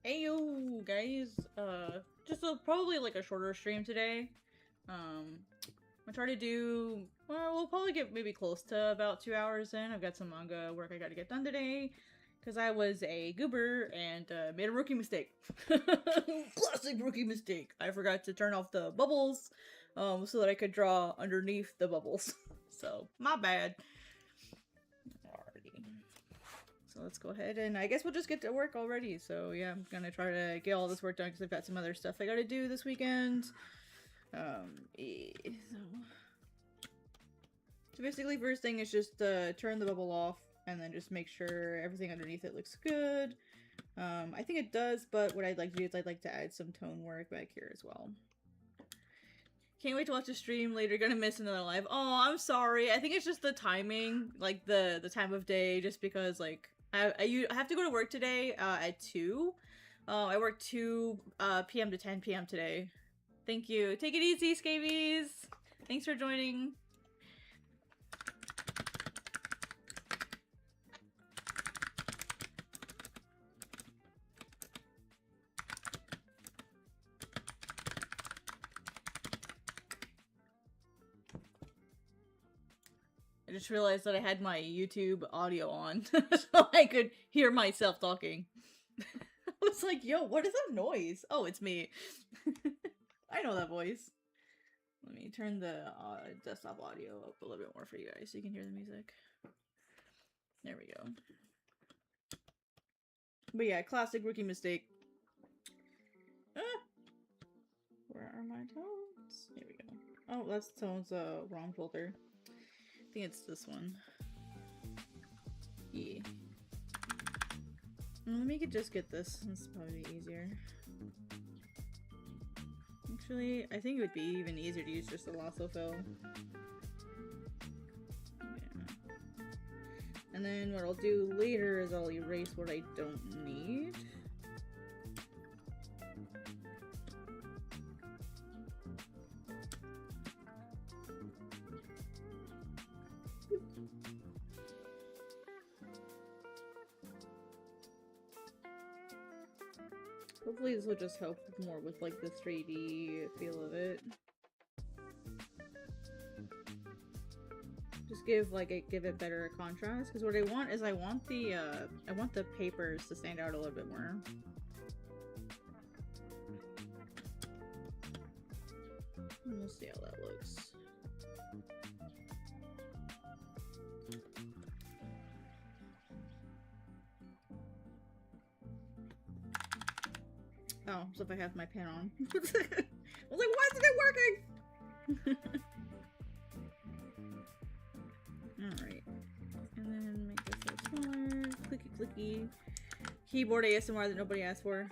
Hey yo guys, just probably like a shorter stream today. I try to do, well, we'll probably get maybe close to about 2 hours in. I've got some manga work I gotta get done today, because I was a goober and made a rookie mistake. Classic rookie mistake. I forgot to turn off the bubbles, so that I could draw underneath the bubbles. So, my bad. Alrighty. So let's go ahead and I guess we'll just get to work already. So yeah, I'm gonna try to get all this work done because I've got some other stuff I gotta do this weekend. So basically first thing is just turn the bubble off and then just make sure everything underneath it looks good. I think it does, but what I'd like to do is I'd like to add some tone work back here as well. Can't wait to watch the stream later. Gonna miss another live. Oh, I'm sorry. I think it's just the timing, like the time of day, just because like I have to go to work today at 2. I work 2 p.m. to 10 p.m. today. Thank you. Take it easy, Scabies. Thanks for joining. I just realized that I had my YouTube audio on, so I could hear myself talking. I was like, yo, what is that noise? Oh, it's me. I know that voice. Let me turn the desktop audio up a little bit more for you guys so you can hear the music. There we go. But yeah, classic rookie mistake. Where are my tones? Here we go. Oh, that's tone's wrong filter. I think it's this one. Yeah. Let me just get this. This is probably easier. Actually, I think it would be even easier to use just a lasso fill. Yeah. And then what I'll do later is I'll erase what I don't need. Hopefully this will just help more with like the 3D feel of it. Just give it better contrast, because what I want is I want the papers to stand out a little bit more. And we'll see how that looks. Oh, so if I have my pen on. I was like, why isn't it working? Alright. And then make this a little smaller. Clicky clicky. Keyboard ASMR that nobody asked for.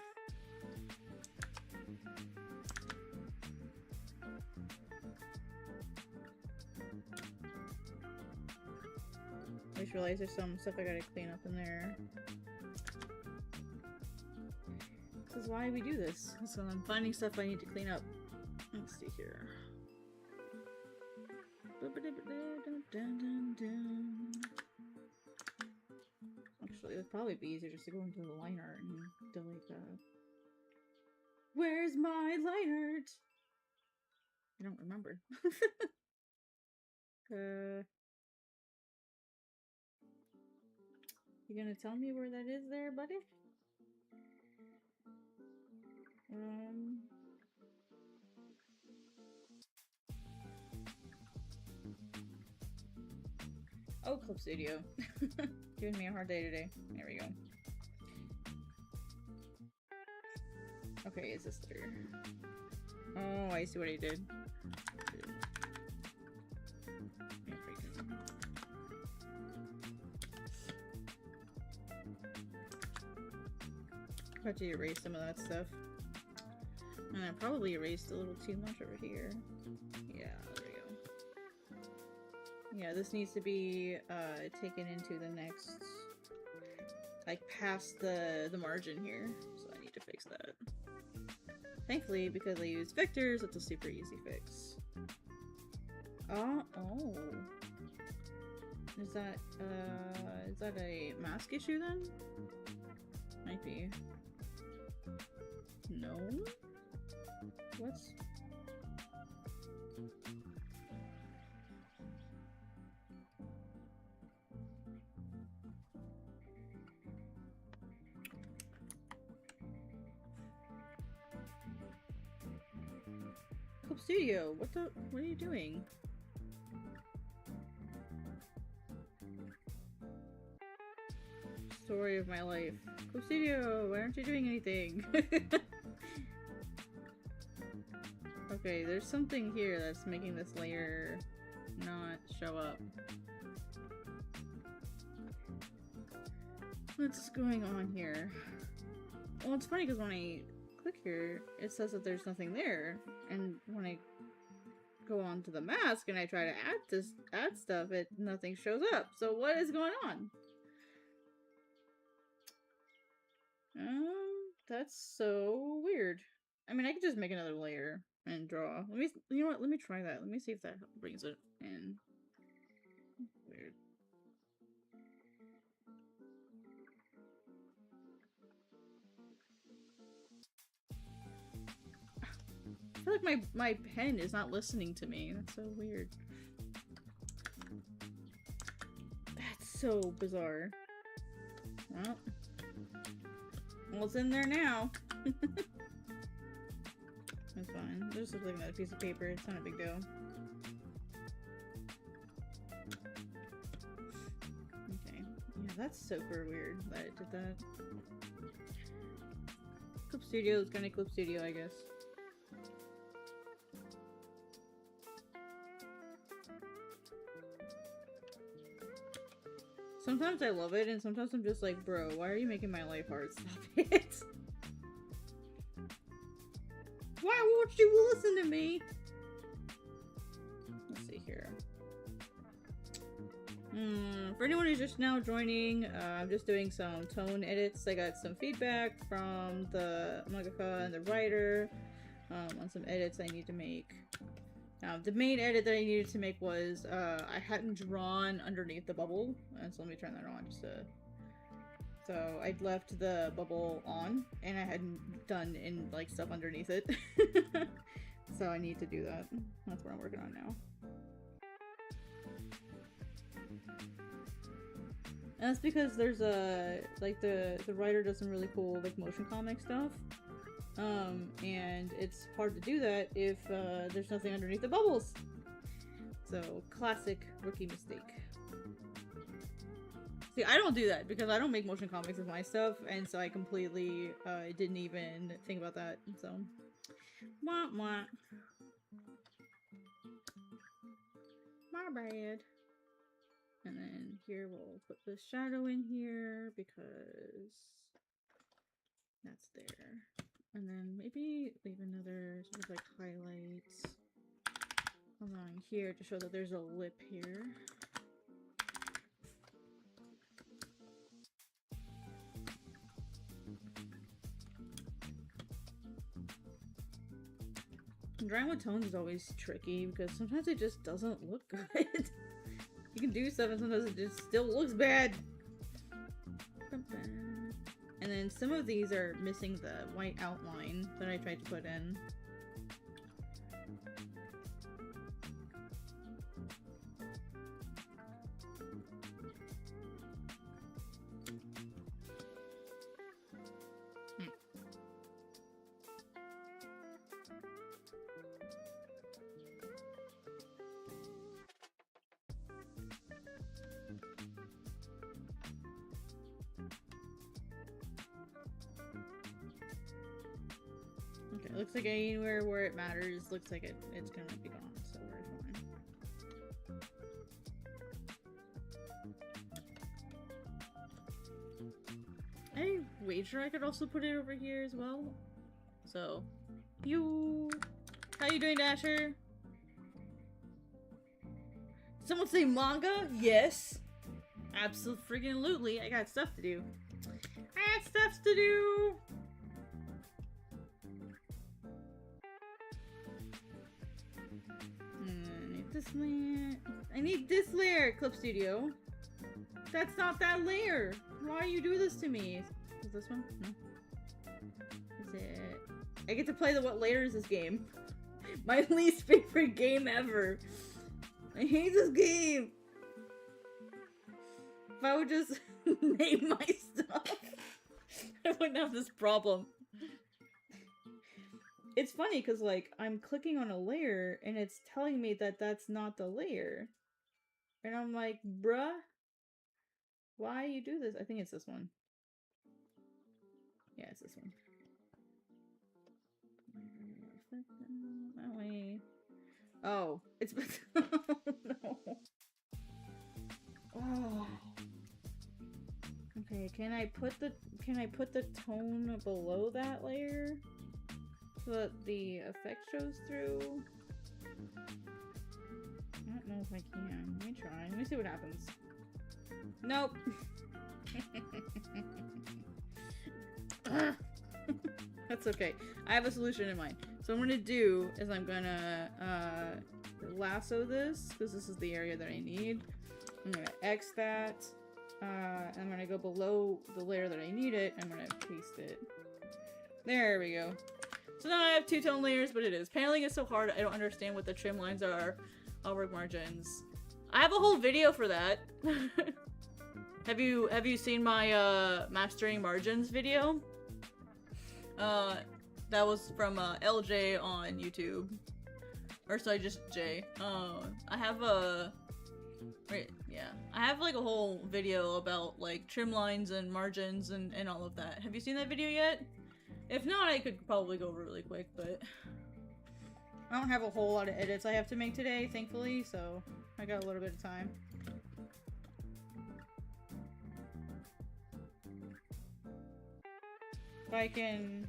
I just realized there's some stuff I gotta clean up in there. This is why we do this. So I'm finding stuff I need to clean up. Let's see here. Actually, it would probably be easier just to go into the line art and delete that. Where's my line art? I don't remember. You gonna tell me where that is there, buddy? Oh, Clip Studio. Giving me a hard day today. There we go. Okay, is this through? Oh, I see what I did. I had to erase some of that stuff. And I probably erased a little too much over here. Yeah, there we go. Yeah, this needs to be taken into the next, like past the margin here. So I need to fix that. Thankfully, because I use vectors, it's a super easy fix. Oh. Is that a mask issue then? Might be. No? What's... Club Studio, what are you doing? Story of my life. Club Studio, why aren't you doing anything? Okay, there's something here that's making this layer not show up. What's going on here? Well, it's funny because when I click here, it says that there's nothing there, and when I go on to the mask and I try to add stuff, nothing shows up. So what is going on? That's so weird. I mean, I could just make another layer and draw. You know what? Let me try that. Let me see if that brings it in. Weird. I feel like my pen is not listening to me. That's so weird. That's so bizarre. Well, it's in there now. That's fine. It just looks like another piece of paper. It's not a big deal. Okay. Yeah, that's super weird that it did that. Clip Studio is gonna Clip Studio, I guess. Sometimes I love it, and sometimes I'm just like, bro, why are you making my life hard? Stop it. Why won't you listen to me? Let's see here. For anyone who's just now joining, I'm just doing some tone edits. I got some feedback from the mangaka and the writer on some edits I need to make. The main edit that I needed to make was I hadn't drawn underneath the bubble, and so let me turn that on just to... So I'd left the bubble on, and I hadn't done like stuff underneath it. So I need to do that. That's what I'm working on now. And that's because there's like the writer does some really cool like motion comic stuff. And it's hard to do that if there's nothing underneath the bubbles. So, classic rookie mistake. See, I don't do that because I don't make motion comics with my stuff, and so I completely didn't even think about that. So, wah wah. My bad. And then here we'll put the shadow in here because that's there. And then maybe leave another sort of like highlight along here to show that there's a lip here. Drawing with tones is always tricky because sometimes it just doesn't look good. You can do stuff and sometimes it just still looks bad. And then some of these are missing the white outline that I tried to put in. Okay, looks like anywhere where it matters, looks like it's gonna be gone, so we're fine. I wager I could also put it over here as well. So, how you doing, Dasher? Did someone say manga? Yes. Absolutely. I got stuff to do. I got stuff to do. This layer. I need this layer, Clip Studio. That's not that layer. Why do you do this to me? Is this one? No. Is it I get to play the what layer is this game? My least favorite game ever. I hate this game. If I would just name my stuff, I wouldn't have this problem. It's funny because, like, I'm clicking on a layer and it's telling me that that's not the layer. And I'm like, bruh, why you do this? I think it's this one. Yeah, it's this one. That way. Oh, it's oh, no. Oh. Okay, can I put the tone below that layer so that the effect shows through? I don't know if I can. Let me try. Let me see what happens. Nope. That's okay. I have a solution in mind. So what I'm gonna do is I'm gonna lasso this because this is the area that I need. I'm gonna X that. I'm gonna go below the layer that I need it. I'm gonna paste it. There we go. So now I have two-tone layers, but it is. Paneling is so hard, I don't understand what the trim lines are. I'll work margins. I have a whole video for that. Have you seen my mastering margins video? That was from LJ on YouTube. Or sorry, just Jay. I have a... Wait, yeah. I have like a whole video about like trim lines and margins and all of that. Have you seen that video yet? If not, I could probably go over really quick, but... I don't have a whole lot of edits I have to make today, thankfully, so I got a little bit of time. If I can...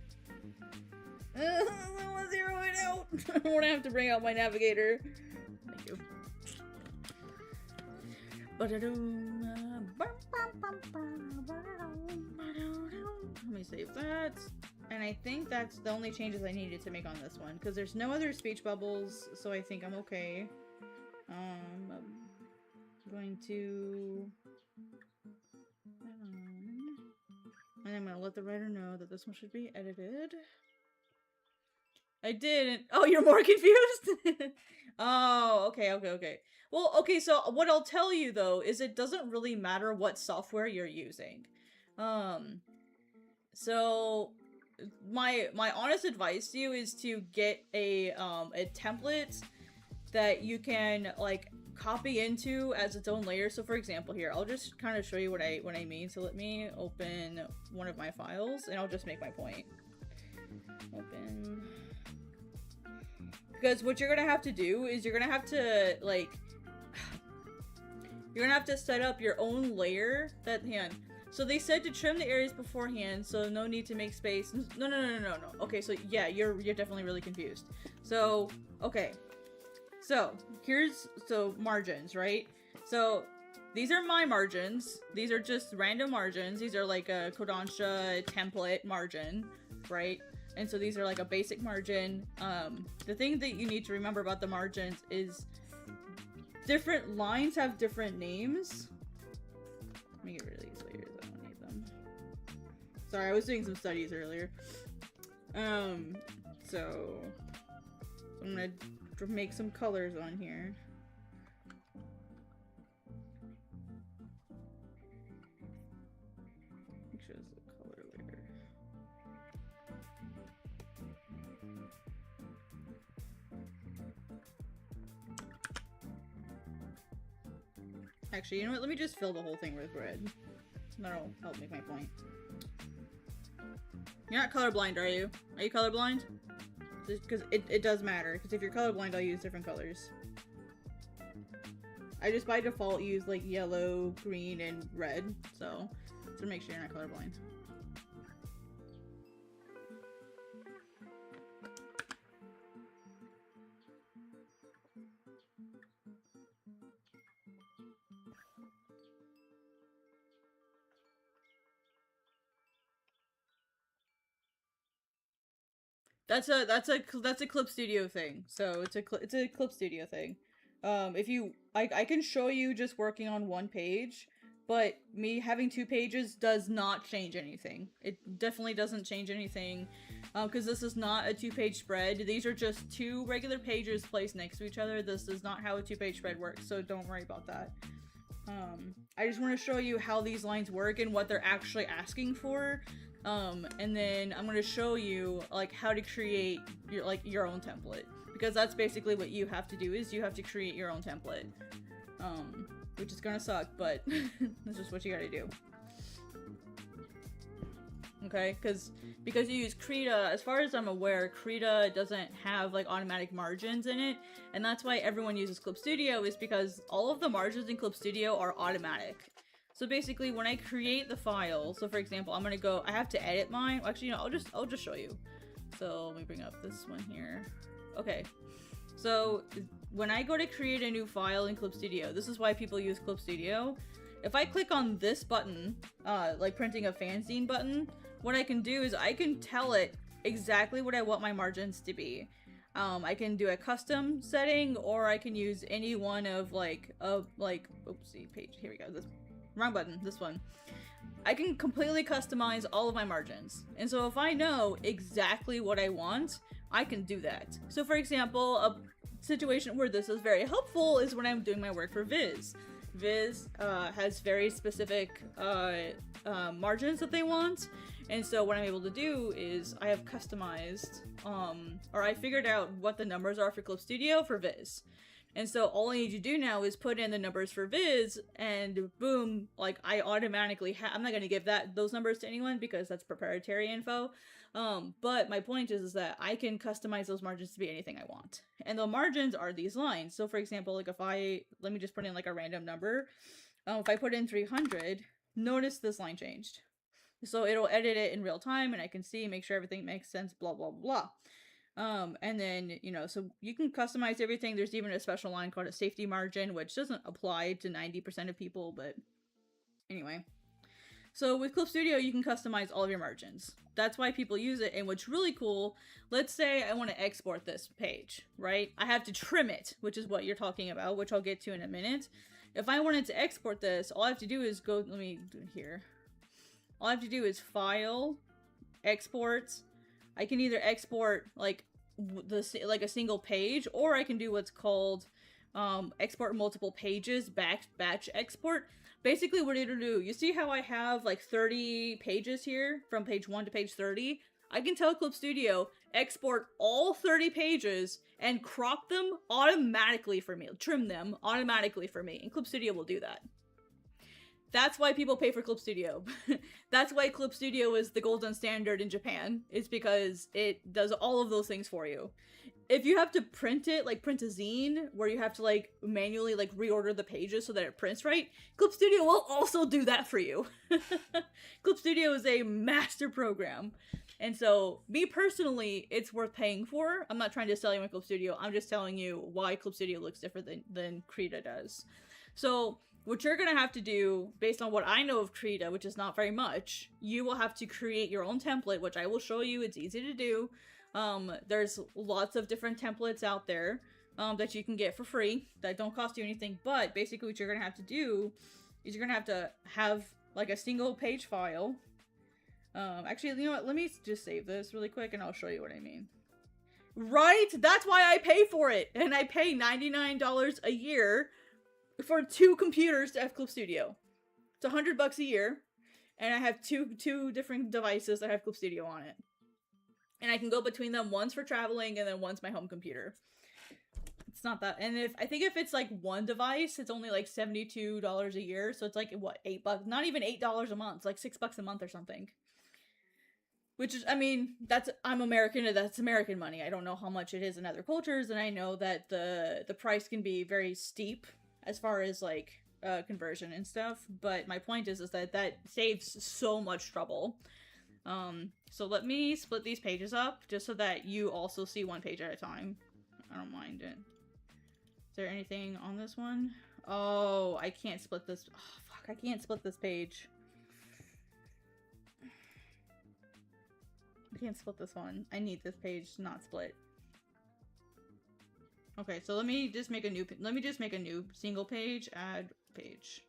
I want to zero it out! I don't want to have to bring out my navigator. Thank you. Let me save that. And I think that's the only changes I needed to make on this one. Because there's no other speech bubbles, so I think I'm okay. I'm going to... And I'm going to let the writer know that this one should be edited. I didn't. Oh, you're more confused? Oh, okay. Well, okay, so what I'll tell you, though, is it doesn't really matter what software you're using. So my honest advice to you is to get a template that you can, like, copy into as its own layer. So for example here, I'll just kind of show you what I mean. So let me open one of my files and I'll just make my point. Open. Because what you're gonna have to do is you're gonna have to, like, you're gonna have to set up your own layer that, so they said to trim the areas beforehand, so no need to make space. No. Okay, so yeah, you're definitely really confused. So, okay. So, so margins, right? So, these are my margins. These are just random margins. These are like a Kodansha template margin, right? And so these are like a basic margin. The thing that you need to remember about the margins is different lines have different names. Let me get rid of these layers. I don't need them. Sorry, I was doing some studies earlier. So I'm gonna make some colors on here. Make sure it's a color layer. Actually, you know what? Let me just fill the whole thing with red. That'll help make my point. You're not colorblind, are you? Are you colorblind? Because it does matter. Because if you're colorblind, I'll use different colors. I just by default use like yellow, green, and red. So make sure you're not colorblind. That's a Clip Studio thing. So it's a Clip Studio thing. I can show you just working on one page, but me having two pages does not change anything. It definitely doesn't change anything. because this is not a 2-page spread. These are just 2 regular pages placed next to each other. This is not how a 2-page spread works, so don't worry about that. I just want to show you how these lines work and what they're actually asking for. And then I'm going to show you like how to create your own template, because that's basically what you have to do, is you have to create your own template. Which is gonna suck, but that's just what you gotta do. Okay, because you use Krita, as far as I'm aware, Krita doesn't have like automatic margins in it, and that's why everyone uses Clip Studio, is because all of the margins in Clip Studio are automatic. So basically, when I create the file, so for example, I'm gonna go, I have to edit mine. Actually, no, I'll just show you. So let me bring up this one here. Okay, so when I go to create a new file in Clip Studio, this is why people use Clip Studio. If I click on this button, like printing a fanzine button, what I can do is I can tell it exactly what I want my margins to be. I can do a custom setting, or I can use any one of oopsie, page, here we go, this, wrong button, this one. I can completely customize all of my margins. And so if I know exactly what I want, I can do that. So for example, a situation where this is very helpful is when I'm doing my work for Viz. Viz has very specific margins that they want, and so what I'm able to do is I have customized, or I figured out what the numbers are for Clip Studio for Viz. And so all I need to do now is put in the numbers for Viz, and boom, like I automatically I'm not going to give those numbers to anyone because that's proprietary info. But my point is that I can customize those margins to be anything I want. And the margins are these lines. So for example, like let me just put in like a random number. If I put in 300, notice this line changed. So it'll edit it in real time and I can see, make sure everything makes sense, blah, blah, blah. And then, so you can customize everything. There's even a special line called a safety margin, which doesn't apply to 90% of people, but anyway. So with Clip Studio, you can customize all of your margins. That's why people use it. And what's really cool, let's say I want to export this page, right? I have to trim it, which is what you're talking about, which I'll get to in a minute. If I wanted to export this, all I have to do is go, let me do it here. All I have to do is file, export. I can either export like a single page, or I can do what's called export multiple pages, batch export. Basically what it'll do, you see how I have like 30 pages here from page 1 to page 30? I can tell Clip Studio, export all 30 pages and crop them automatically for me, trim them automatically for me, and Clip Studio will do that. That's why people pay for Clip Studio. That's why Clip Studio is the golden standard in Japan. It's because it does all of those things for you. If you have to print it, like print a zine, where you have to like manually like reorder the pages so that it prints right, Clip Studio will also do that for you. Clip Studio is a master program. And so, me personally, it's worth paying for. I'm not trying to sell you my Clip Studio. I'm just telling you why Clip Studio looks different than Krita does. So, what you're going to have to do, based on what I know of Krita, which is not very much, you will have to create your own template, which I will show you. It's easy to do. There's lots of different templates out there that you can get for free that don't cost you anything. But basically what you're going to have to do is you're going to have like a single page file. Actually, you know what? Let me just save this really quick and I'll show you what I mean. Right? That's why I pay for it. And I pay $99 a year for 2 computers to have Clip Studio. It's $100 a year, and I have two different devices that have Clip Studio on it. And I can go between them, once for traveling and then once my home computer. It's not that, and I think if it's like one device, it's only like $72 a year, so it's like, what, $8? Not even $8 a month, it's like $6 a month or something. Which is, I mean, I'm American, that's American money. I don't know how much it is in other cultures, and I know that the price can be very steep as far as like conversion and stuff, but my point is that saves so much trouble. So let me split these pages up just so that you also see one page at a time. I don't mind it. Is there anything on this one? Oh, I can't split this. Oh, fuck, I can't split this page. I can't split this one. I need this page not split. Okay, so let me just make a new single page, add page.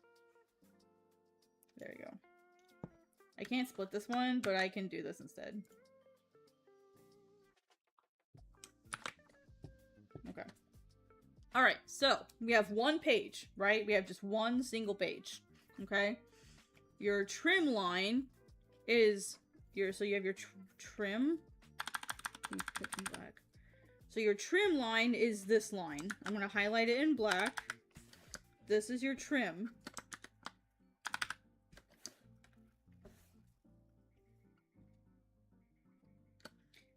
There you go. I can't split this one, but I can do this instead. All right, so we have one page, right? We have just one single page, okay? Your trim line is so you have your trim. Put in black. So your trim line is this line. I'm gonna highlight it in black. This is your trim.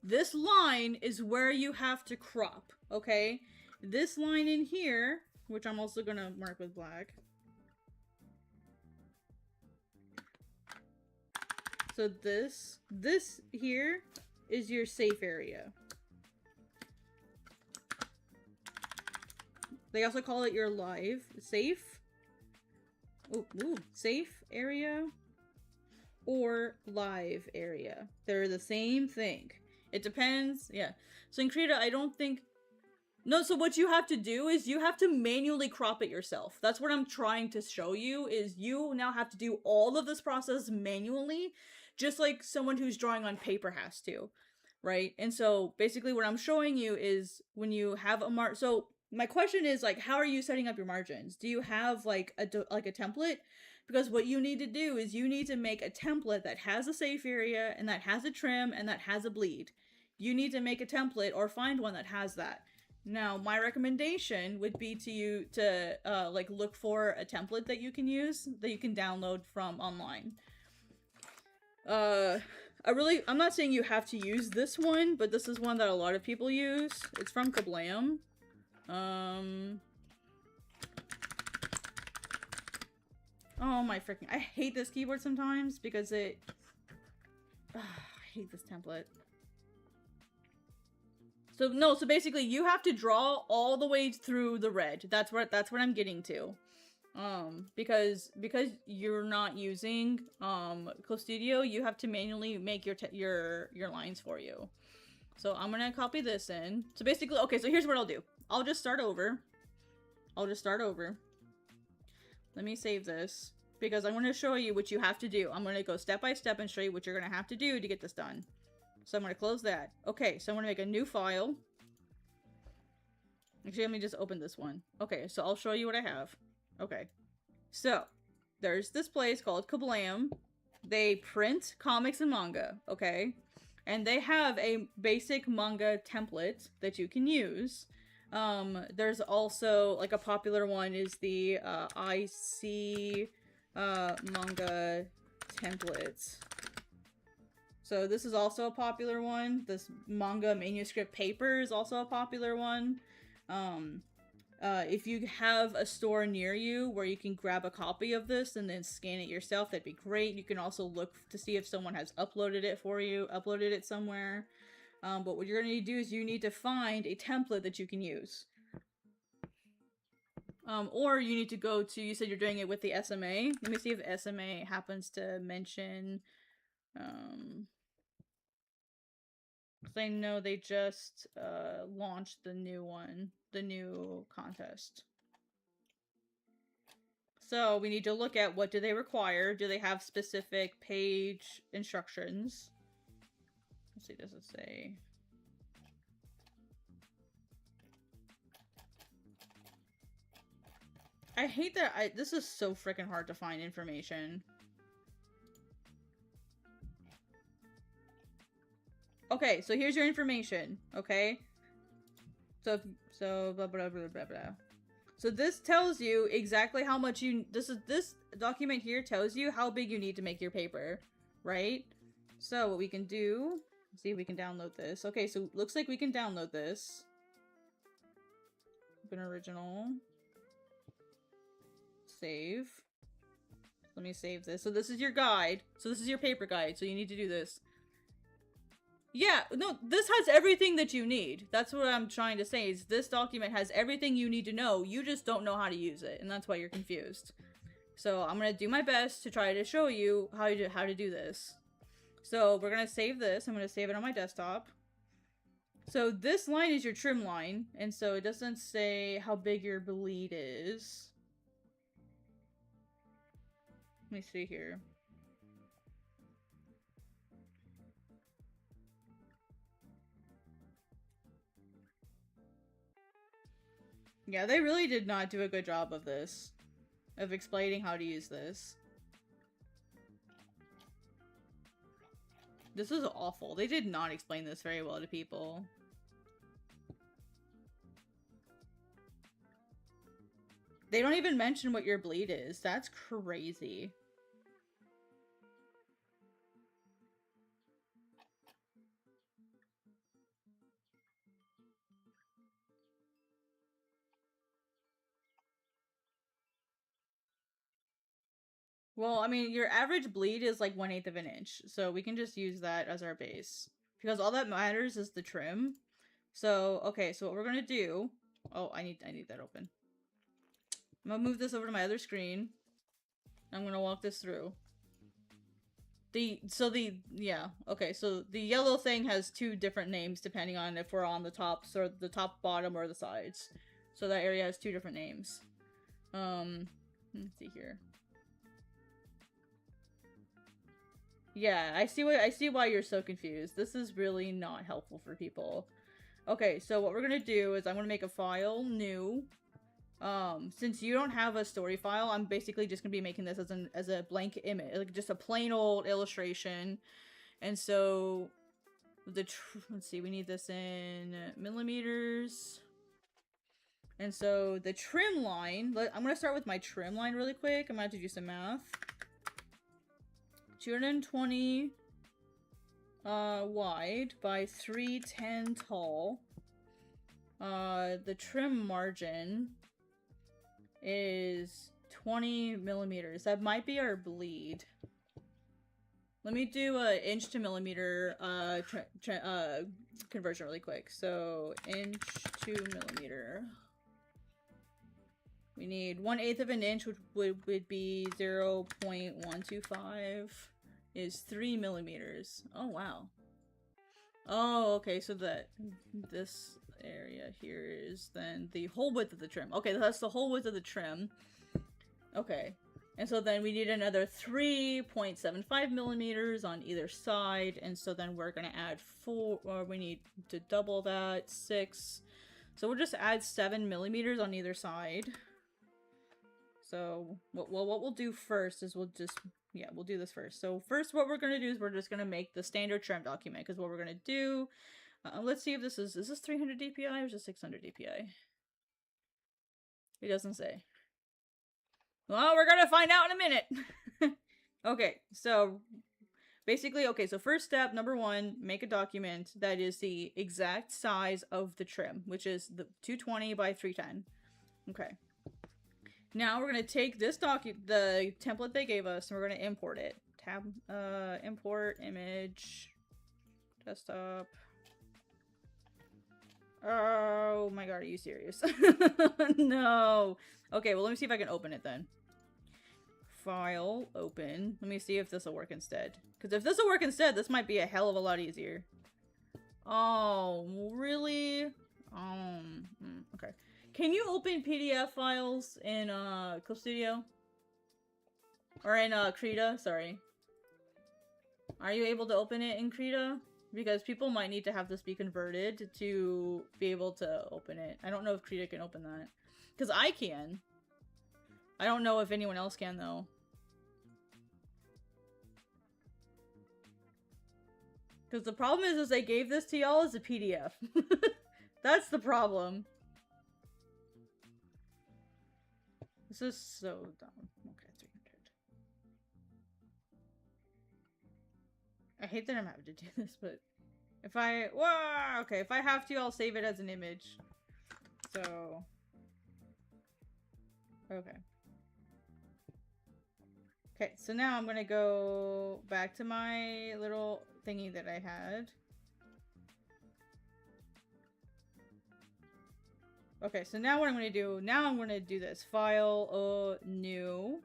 This line is where you have to crop, okay? This line in here, which I'm also gonna mark with black. So this here is your safe area. They also call it your safe. Ooh, safe area or live area. They're the same thing. It depends. Yeah. So in Krita, I don't think... No, so what you have to do is you have to manually crop it yourself. That's what I'm trying to show you, is you now have to do all of this process manually, just like someone who's drawing on paper has to, right? And so basically what I'm showing you is when you have a so my question is, like, how are you setting up your margins? Do you have like a template? Because what you need to do is you need to make a template that has a safe area and that has a trim and that has a bleed. You need to make a template or find one that has that. Now, my recommendation would be to like look for a template that you can use, that you can download from online. I'm not saying you have to use this one, but this is one that a lot of people use. It's from Kablam. Oh my freaking, I hate this keyboard sometimes because I hate this template. So basically you have to draw all the way through the red. That's what I'm getting to. Because you're not using Close Studio, you have to manually make your lines for you. So I'm gonna copy this in. So basically, okay, so here's what I'll do. I'll just start over. Let me save this because I want to show you what you have to do. I'm going to go step by step and show you what you're going to have to do to get this done. So I'm going to close that. Okay, so I'm going to make a new file. Actually, let me just open this one. Okay, so I'll show you what I have. Okay, so there's this place called Kablam. They print comics and manga, okay? And they have a basic manga template that you can use. There's also, like, a popular one is the, IC, manga templates. So this is also a popular one. This manga manuscript paper is also a popular one. If you have a store near you where you can grab a copy of this and then scan it yourself, that'd be great. You can also look to see if someone has uploaded it for you, uploaded it somewhere. But what you're going to need to do is you need to find a template that you can use. Or you need to go to, you said you're doing it with the SMA. Let me see if SMA happens to mention, because I know they just, launched the new one, the new contest. So we need to look at what do they require. Do they have specific page instructions? Let's see, does it say? I hate that this is so freaking hard to find information. Okay, so here's your information, okay? So blah blah blah blah blah. So this tells you exactly how much this document here tells you how big you need to make your paper, right? So what we can do, let's see if we can download this. Okay, so looks like we can download this. Open original. Save. Let me save this. So this is your guide. So this is your paper guide. So you need to do this. Yeah, no, this has everything that you need. That's what I'm trying to say, is this document has everything you need to know. You just don't know how to use it, and that's why you're confused. So I'm going to do my best to try to show you how to do this. So we're going to save this. I'm going to save it on my desktop. So this line is your trim line, and so it doesn't say how big your bleed is. Let me see here. Yeah, they really did not do a good job of this. Of explaining how to use this. This is awful. They did not explain this very well to people. They don't even mention what your bleed is. That's crazy. Well, I mean, your average bleed is like 1/8 of an inch, so we can just use that as our base. Because all that matters is the trim. So, okay, so what we're gonna do... Oh, I need that open. I'm gonna move this over to my other screen. I'm gonna walk this through. Yeah, okay, so the yellow thing has 2 different names depending on if we're on the tops or the top, bottom, or the sides. So that area has 2 different names. Let's see here. Yeah, I see why you're so confused. This is really not helpful for people. Okay, so what we're gonna do is I'm gonna make a file new. Since you don't have a story file, I'm basically just gonna be making this as a blank image, like just a plain old illustration. And so let's see, we need this in millimeters. And so the trim line, I'm gonna start with my trim line really quick. I'm gonna have to do some math. 220 wide by 310 tall. The trim margin is 20 millimeters. That might be our bleed. Let me do a inch to millimeter conversion really quick. So inch to millimeter. We need 1/8 of an inch, which would be 0.125 is 3 millimeters. Oh, wow. Oh, okay, so this area here is then the whole width of the trim. Okay, that's the whole width of the trim. Okay, and so then we need another 3.75 millimeters on either side, and so then we're gonna add 4, or we need to double that, 6. So we'll just add 7 millimeters on either side. So, what we'll do first is we'll do this first. So first what we're going to do is we're just going to make the standard trim document, because what we're going to do, let's see if this is this 300 DPI or is it 600 DPI? It doesn't say. Well, we're going to find out in a minute. Okay, so basically, okay, so first step, number 1, make a document that is the exact size of the trim, which is the 220 by 310. Okay. Now we're going to take this the template they gave us, and we're going to import it. Tab, import image, desktop. Oh my god, are you serious? No. Okay, well let me see if I can open it then. File, open. Let me see if this will work instead. Because if this will work instead, this might be a hell of a lot easier. Oh, really? Okay. Can you open PDF files in Clip Studio? Or in Krita, sorry. Are you able to open it in Krita? Because people might need to have this be converted to be able to open it. I don't know if Krita can open that. Because I can. I don't know if anyone else can, though. Because the problem is they gave this to y'all as a PDF. That's the problem. This is so dumb. Okay, 300. I hate that I'm having to do this, but if okay, if I have to, I'll save it as an image. So, okay. Okay, so now I'm gonna go back to my little thingy that I had. Okay, so now what I'm gonna do, I'm gonna do this. File, new.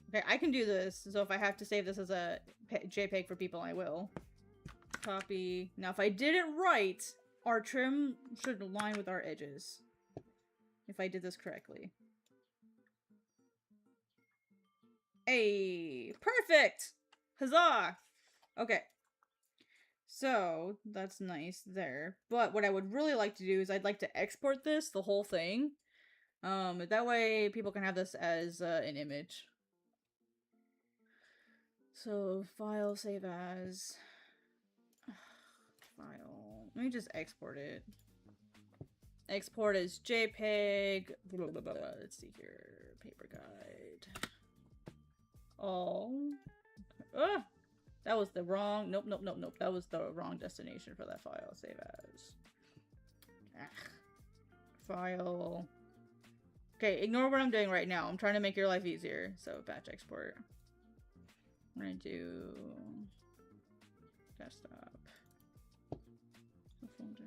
Okay, I can do this, so if I have to save this as a JPEG for people, I will. Copy. Now, if I did it right, our trim should align with our edges. If I did this correctly. Hey! Perfect! Huzzah! Okay. So that's nice there. But what I would really like to do is I'd like to export this, the whole thing. That way people can have this as an image. So file, save as, file. Let me just export it. Export as JPEG. Blah, blah, blah, blah. Let's see here. Paper guide. Oh. Ah! That was the wrong. Nope, nope, nope, nope. That was the wrong destination for that file. Save as. Ugh. File. Okay, ignore what I'm doing right now. I'm trying to make your life easier. So batch export. I'm gonna do desktop. Folder.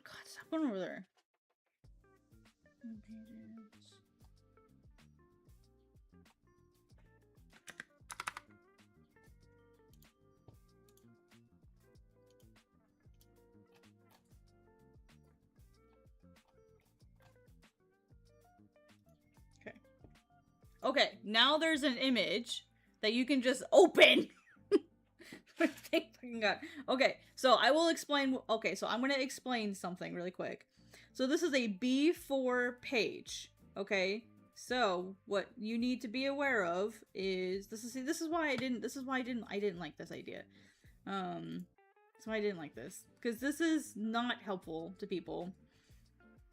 God, stop going over there. Pages. Okay. Okay, now there's an image that you can just open. Thank fucking God. Okay, so I will explain. Okay, so I'm gonna explain something really quick. So this is a B4 page. Okay, so what you need to be aware of is this is why I didn't like this idea. That's why I didn't like this, because this is not helpful to people.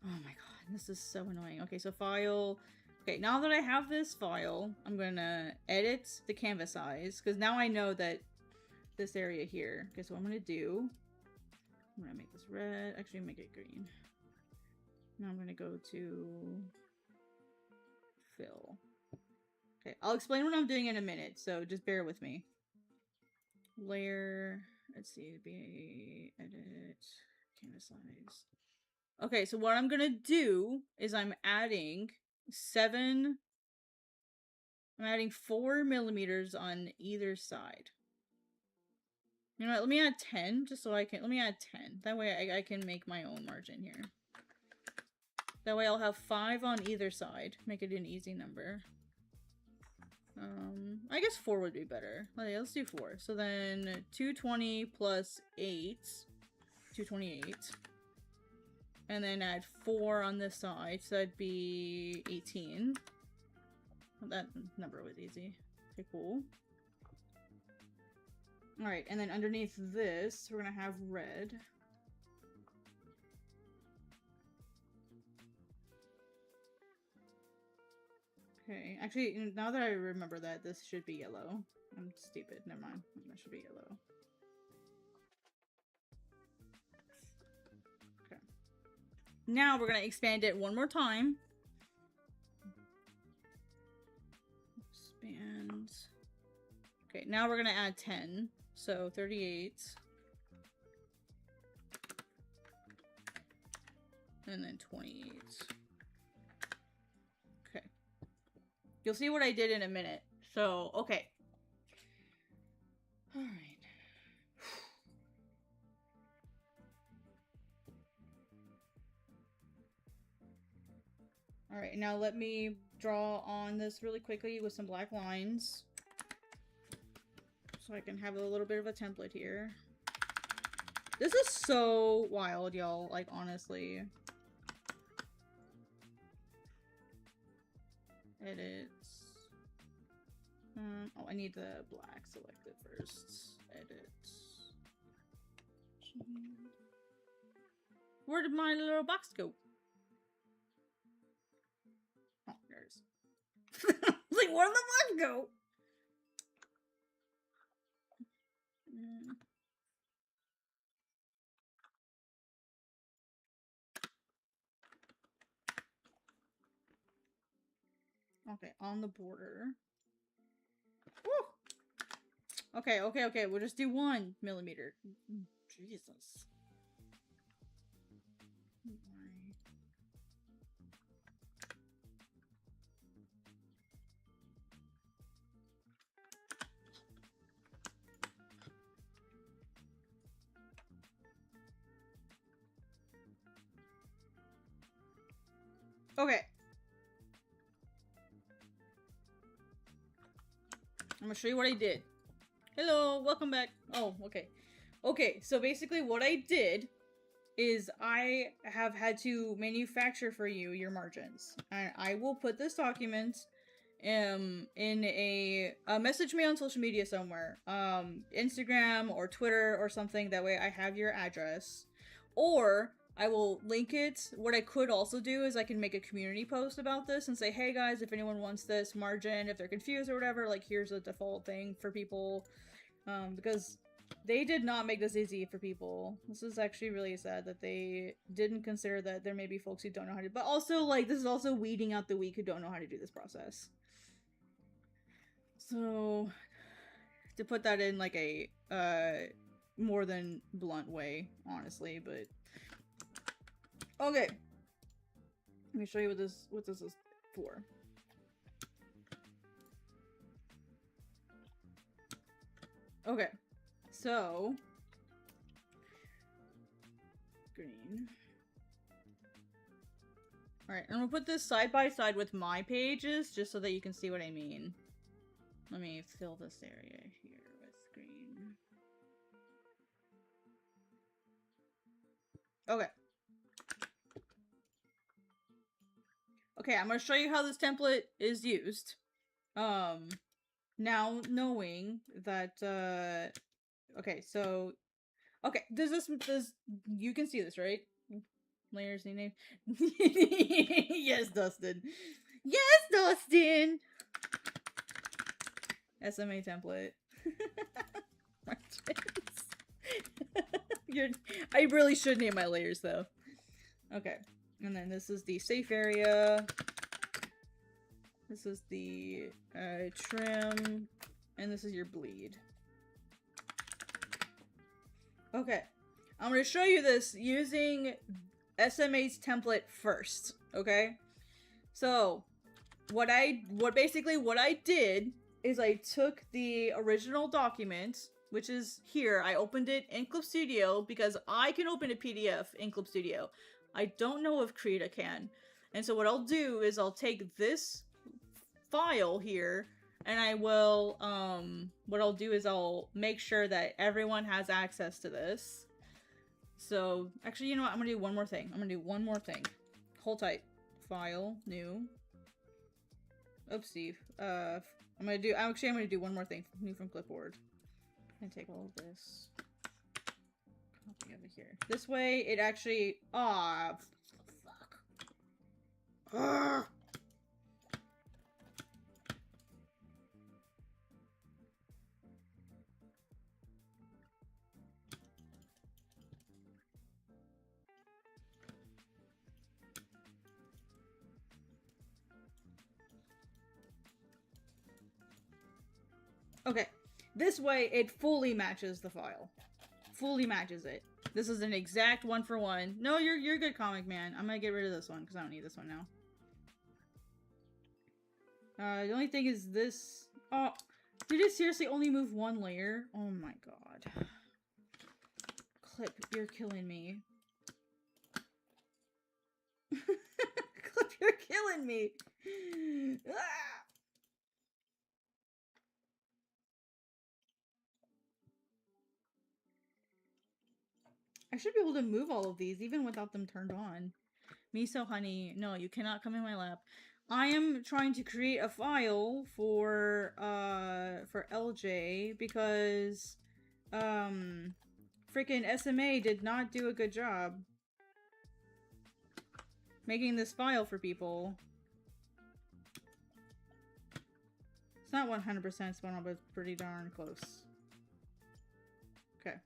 Oh my God, this is so annoying. Okay, so file. Okay, now that I have this file, I'm gonna edit the canvas size, because now I know that this area here. Okay, so what I'm gonna do, I'm gonna make this red, actually make it green. Now I'm gonna go to fill. Okay, I'll explain what I'm doing in a minute, so just bear with me. Layer, let's see, be edit, canvas size. Okay, so what I'm gonna do is I'm adding 4 millimeters on either side. You know what, let me add 10, just so I can, let me add 10. That way I can make my own margin here. That way I'll have 5 on either side. Make it an easy number. I guess 4 would be better. Okay, let's do 4. So then 220 plus 8. 228. And then add 4 on this side. So that'd be 18. Well, that number was easy. Okay, cool. Alright, and then underneath this, we're gonna have red. Okay, actually, now that I remember that, this should be yellow. I'm stupid, never mind. That should be yellow. Okay. Now we're gonna expand it one more time. Expand. Okay, now we're gonna add 10. So 38. And then 28. Okay. You'll see what I did in a minute. So, okay. Alright. Alright, now let me draw on this really quickly with some black lines. So I can have a little bit of a template here. This is so wild, y'all. Like, honestly. Edits. Oh, I need the black selected first. Edit. Where did my little box go? Oh, there it is. Like, where did the box go? Okay, on the border. Woo! Okay, okay, okay. We'll just do 1 millimeter. Jesus. Okay. gonna show you what I did. Hello, welcome back. Oh, okay. Okay, so basically what I did is I have had to manufacture for you your margins. And I will put this document in a message me on social media somewhere. Instagram or Twitter or something. That way I have your address. Or I will link it. What I could also do is I can make a community post about this and say, hey guys, if anyone wants this margin, if they're confused or whatever, like here's a default thing for people. Because they did not make this easy for people. This is actually really sad that they didn't consider that there may be folks who don't know how to, but also like this is also weeding out the weak who don't know how to do this process. So to put that in like a more than blunt way, honestly, but okay. Let me show you what this is for. Okay. So green. Alright, I'm gonna put this side by side with my pages just so that you can see what I mean. Let me fill this area here with green. Okay. Okay, I'm gonna show you how this template is used. Now knowing that, okay, so, okay, does you can see this, right? Layers name. Yes, Dustin. Yes, Dustin! SMA template. I really should name my layers, though. Okay, and then this is the safe area. This is the trim, and this is your bleed. Okay, I'm gonna show you this using SMA's template first, okay? So, what I did is I took the original document, which is here. I opened it in Clip Studio because I can open a PDF in Clip Studio. I don't know if Krita can. And so what I'll do is I'll take this file here and I will, what I'll do is I'll make sure that everyone has access to this. So, actually, you know what? I'm gonna do one more thing. Hold tight. File, new. Oopsie. I'm gonna do one more thing. New from clipboard. And take all of this. Copy over here. This way, it actually. Ah, fuck. Ugh. Okay, this way it fully matches the file. Fully matches it. This is an exact one-for-one. No, you're good, comic man. I'm gonna get rid of this one because I don't need this one now. The only thing is this. Oh, did it seriously only move one layer? Oh my god. Clip, you're killing me. Clip, you're killing me. Ah! I should be able to move all of these even without them turned on. Miso honey, no, you cannot come in my lap. I am trying to create a file for LJ because freaking SMA did not do a good job making this file for people. It's not 100% spot on, but it's pretty darn close. Okay.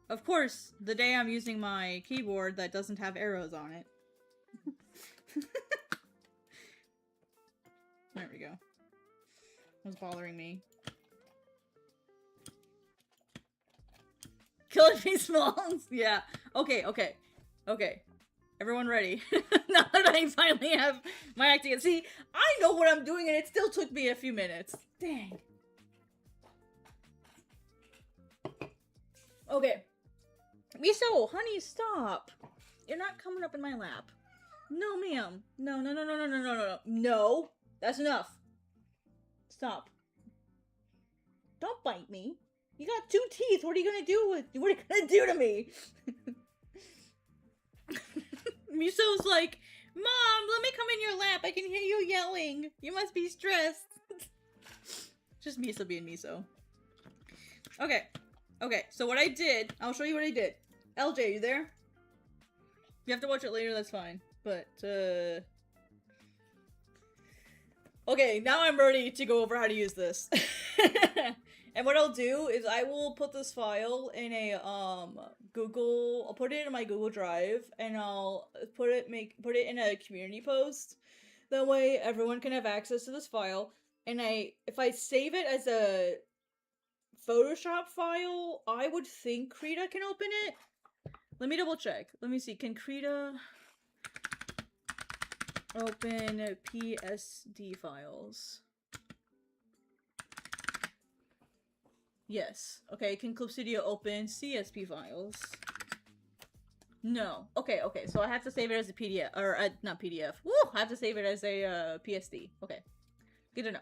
Of course, the day I'm using my keyboard that doesn't have arrows on it. There we go. It was bothering me. Killing me smalls! Yeah. Okay, okay. Okay. Everyone ready? Now that I finally have my acting. See, I know what I'm doing and it still took me a few minutes. Dang. Okay. Miso, honey, stop. You're not coming up in my lap. No, ma'am. No, no, no, no, no, no, no, no. No. That's enough. Stop. Don't bite me. You got 2 teeth. What are you gonna do with? What are you gonna do to me? Miso's like, Mom, let me come in your lap. I can hear you yelling. You must be stressed. Just Miso being Miso. Okay. Okay, so what I did, I'll show you what I did. LJ, you there? You have to watch it later, that's fine. But, okay, now I'm ready to go over how to use this. And what I'll do is I will put this file in a, I'll put it in my Google Drive, and I'll put it in a community post. That way everyone can have access to this file. And if I save it as a Photoshop file, I would think Krita can open it. Let me double check. Let me see. Can Krita open PSD files? Yes. Okay, can Clip Studio open CSP files? No. Okay, okay. So I have to save it as a PDF, or not PDF. Woo! I have to save it as a PSD. Okay. Good to know.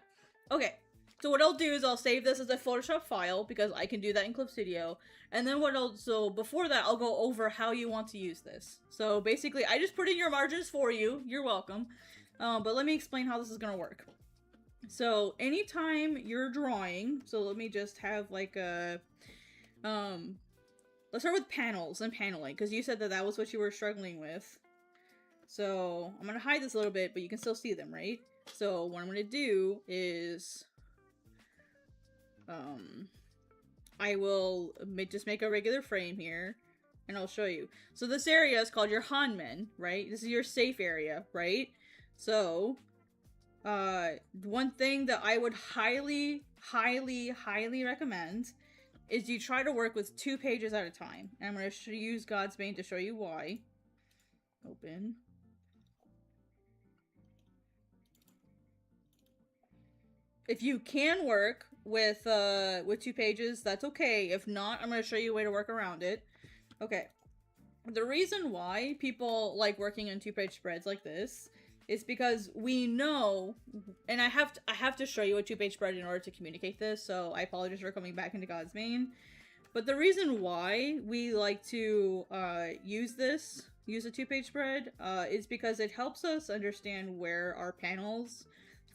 Okay. So what I'll do is I'll save this as a Photoshop file because I can do that in Clip Studio. And then so before that, I'll go over how you want to use this. So basically, I just put in your margins for you. You're welcome. But let me explain how this is gonna work. So anytime you're drawing, so let me just have like a, let's start with panels and paneling, because you said that was what you were struggling with. So I'm gonna hide this a little bit, but you can still see them, right? So what I'm gonna do is, I will just make a regular frame here, and I'll show you. So this area is called your Hanmen, right? This is your safe area, right? So, one thing that I would highly, highly, highly recommend is you try to work with 2 pages at a time. And I'm going to use God's Bane to show you why. Open. If you can work with 2 pages, that's okay. If not, I'm going to show you a way to work around it. Okay. The reason why people like working on 2-page spreads like this is because we know, and I have to show you a 2-page spread in order to communicate this, so I apologize for coming back into God's Bane. But the reason why we like to use a 2-page spread is because it helps us understand where our panels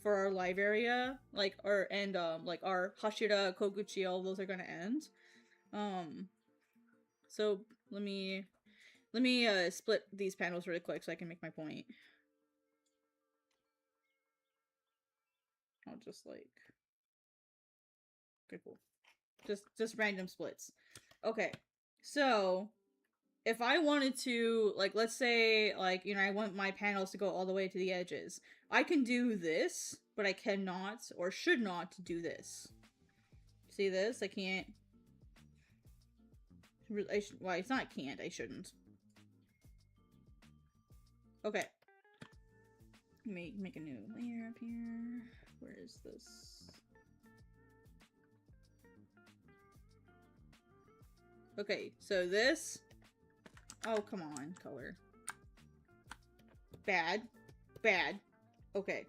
for our live area, like our Hashira, Koguchi, all those are gonna end. So let me split these panels really quick so I can make my point. I'll just like, okay, cool. Just random splits. Okay, so if I wanted to, like, let's say, like, you know, I want my panels to go all the way to the edges, I can do this, but I cannot or should not do this. See this? I can't. Well, it's not can't. I shouldn't. Okay. Make a new layer up here. Where is this? Okay, so this. Oh, come on, color. Bad. Bad. Okay.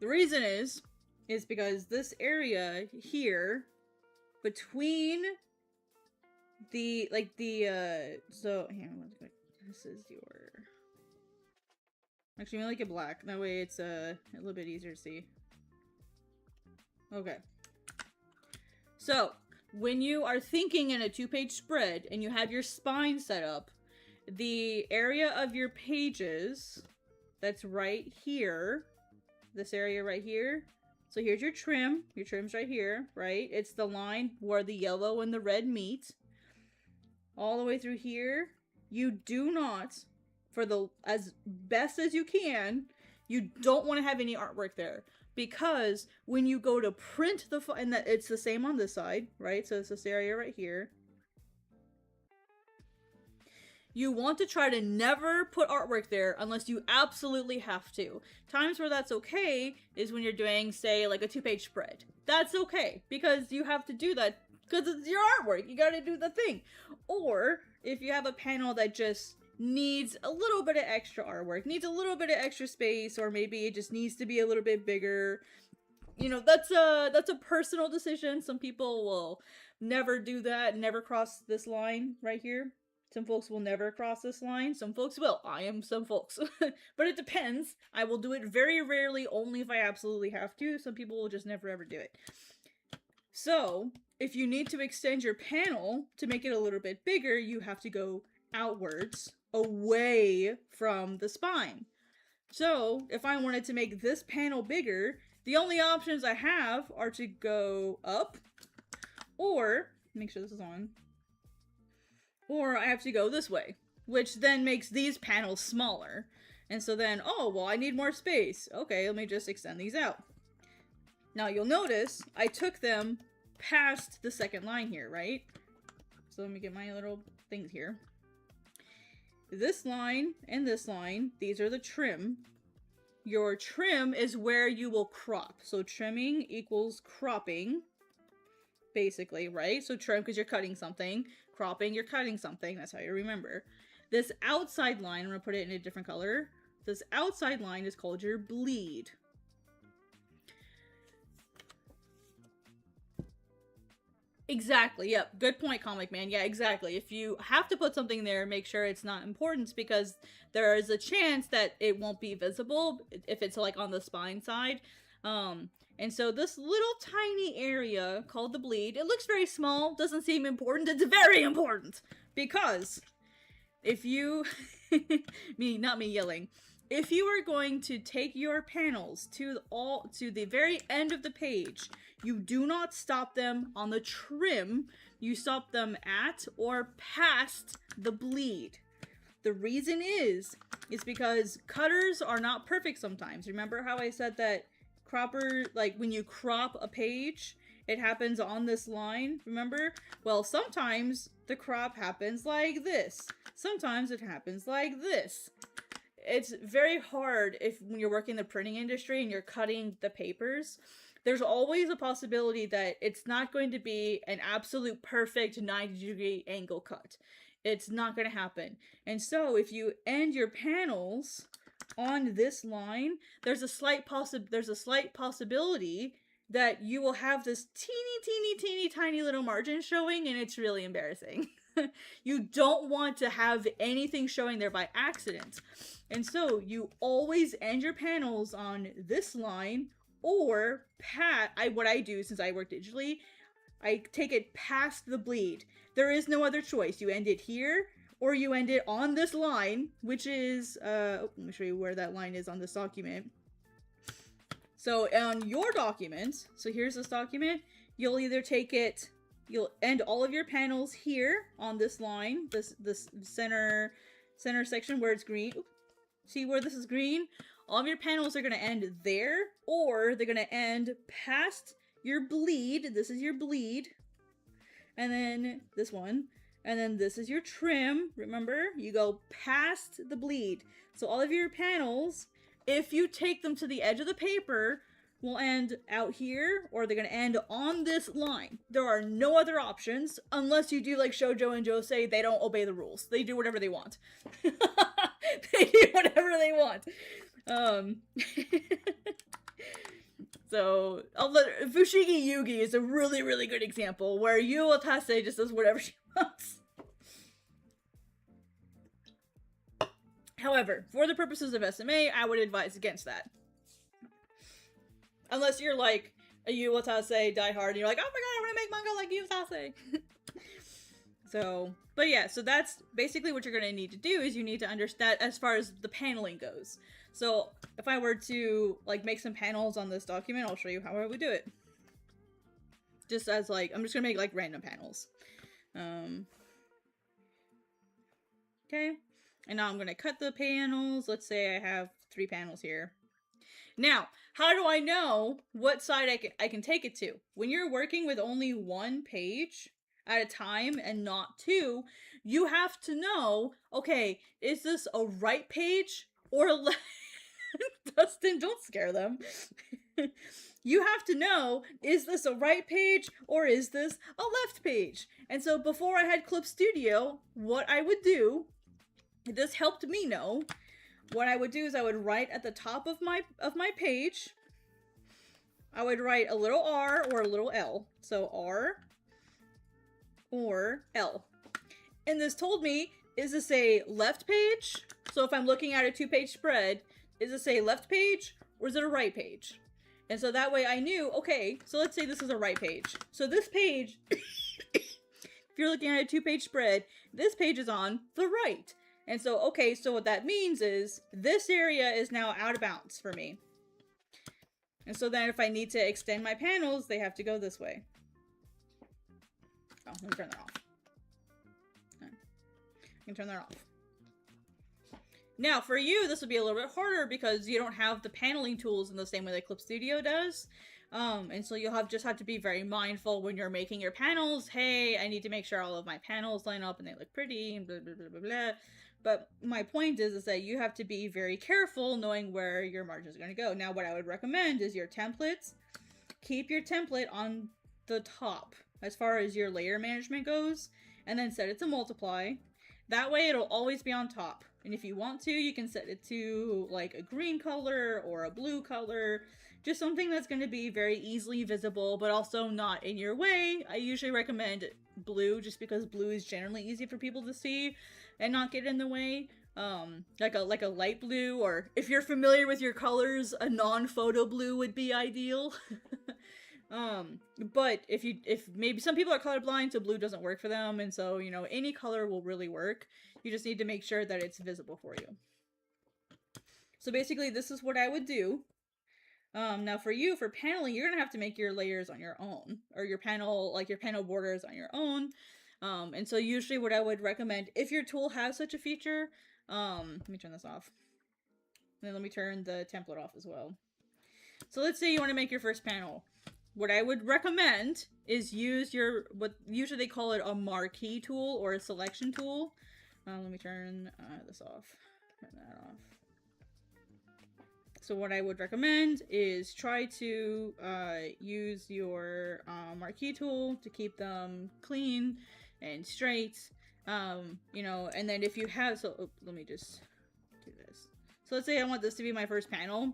The reason is because this area here, between the, so, here, this is your, actually, I'm gonna make it black. That way it's a little bit easier to see. Okay. So, when you are thinking in a 2-page spread and you have your spine set up, the area of your pages that's right here, this area right here, so here's your trim. Your trim's right here, right? It's the line where the yellow and the red meet. All the way through here, you do not, as best as you can, you don't want to have any artwork there. Because when you go to print and it's the same on this side, right? So it's this area right here. You want to try to never put artwork there unless you absolutely have to. Times where that's okay is when you're doing, say, like a 2-page spread. That's okay, because you have to do that because it's your artwork. You gotta do the thing. Or if you have a panel that just needs a little bit of extra artwork, needs a little bit of extra space, or maybe it just needs to be a little bit bigger. You know, that's a personal decision. Some people will never do that, never cross this line right here. Some folks will never cross this line. Some folks will. I am some folks. But it depends. I will do it very rarely, only if I absolutely have to. Some people will just never ever do it. So, if you need to extend your panel to make it a little bit bigger, you have to go outwards, away from the spine. So, if I wanted to make this panel bigger, the only options I have are to go up, or, make sure this is on, or I have to go this way, which then makes these panels smaller. And so then, oh, well, I need more space. Okay, let me just extend these out. Now, you'll notice I took them past the second line here, right? So let me get my little things here. This line and this line, these are the trim. Your trim is where you will crop. So trimming equals cropping, basically, right? So trim because you're cutting something. Cropping, you're cutting something. That's how you remember. This outside line, I'm going to put it in a different color. This outside line is called your bleed. Exactly, yep. Good point, Comic Man. Yeah, exactly. If you have to put something there, make sure it's not important, because there is a chance that it won't be visible if it's like on the spine side. And so this little tiny area called the bleed, it looks very small, doesn't seem important. It's very important, because if you, not me yelling, if you are going to take your panels to the very end of the page, you do not stop them on the trim, you stop them at or past the bleed. The reason is because cutters are not perfect sometimes. Remember how I said that like when you crop a page, it happens on this line, remember? Well, sometimes the crop happens like this. Sometimes it happens like this. It's very hard when you're working in the printing industry and you're cutting the papers. There's always a possibility that it's not going to be an absolute perfect 90-degree angle cut. It's not going to happen. And so if you end your panels on this line, there's a slight possibility that you will have this teeny tiny little margin showing, and it's really embarrassing. You don't want to have anything showing there by accident. And so you always end your panels on this line, or what I do, since I work digitally, I take it past the bleed. There is no other choice. You end it here, or you end it on this line, which is, let me show you where that line is on this document. So on your document, so here's this document, you'll end all of your panels here on this line, this center section where it's green. Oops. See where this is green? All of your panels are going to end there, or they're going to end past your bleed. This is your bleed. And then this one. And then this is your trim. Remember? You go past the bleed. So all of your panels, if you take them to the edge of the paper, will end out here, or they're going to end on this line. There are no other options, unless you do like Shoujo and Josei. They don't obey the rules. They do whatever they want. They do whatever they want. So, Fushigi Yugi is a really, really good example where Yu Watase just does whatever she wants. However, for the purposes of SMA, I would advise against that. Unless you're like a Yu Watase diehard and you're like, oh my god, I want to make manga like Yu Watase. So, but yeah, so that's basically what you're going to need to do, is you need to understand as far as the paneling goes. So if I were to like make some panels on this document, I'll show you how I would do it. Just as like, I'm just going to make like random panels. Okay. And now I'm going to cut the panels. Let's say I have 3 panels here. Now, how do I know what side I can take it to? When you're working with only 1 page at a time and not 2, you have to know, okay, is this a right page or a left? Dustin, don't scare them. You have to know, is this a right page or is this a left page? And so before I had Clip Studio, what I would do this helped me know what I would do is I would write at the top of my page, I would write a little R or a little L. So R or L. And this told me, is this a left page? So if I'm looking at a 2-page spread, is this a left page or is it a right page? And so that way I knew, okay, so let's say this is a right page. So this page, if you're looking at a 2-page spread, this page is on the right. And so, okay, so what that means is this area is now out of bounds for me. And so then if I need to extend my panels, they have to go this way. Oh, let me turn that off. I can turn that off. Now, for you, this would be a little bit harder because you don't have the paneling tools in the same way that Clip Studio does. And so you'll just have to be very mindful when you're making your panels. Hey, I need to make sure all of my panels line up and they look pretty and blah, blah, blah, blah, blah. But my point is that you have to be very careful knowing where your margins are going to go. Now, what I would recommend is your templates. Keep your template on the top as far as your layer management goes, and then set it to multiply. That way, it'll always be on top. And if you want to, you can set it to like a green color or a blue color. Just something that's going to be very easily visible, but also not in your way. I usually recommend blue just because blue is generally easy for people to see and not get in the way. Like a light blue, or if you're familiar with your colors, a non-photo blue would be ideal. But if maybe some people are colorblind, so blue doesn't work for them, and so, you know, any color will really work. You just need to make sure that it's visible for you. So basically, this is what I would do. Now for you, for paneling, you're gonna have to make your layers on your own, or your panel borders on your own. And so usually what I would recommend, if your tool has such a feature, let me turn this off. And then let me turn the template off as well. So let's say you want to make your first panel. What I would recommend is use what usually they call it a marquee tool or a selection tool. Let me turn this off. Turn that off. So what I would recommend is try to use your marquee tool to keep them clean and straight. You know, and then if you have, let me just do this. So let's say I want this to be my first panel.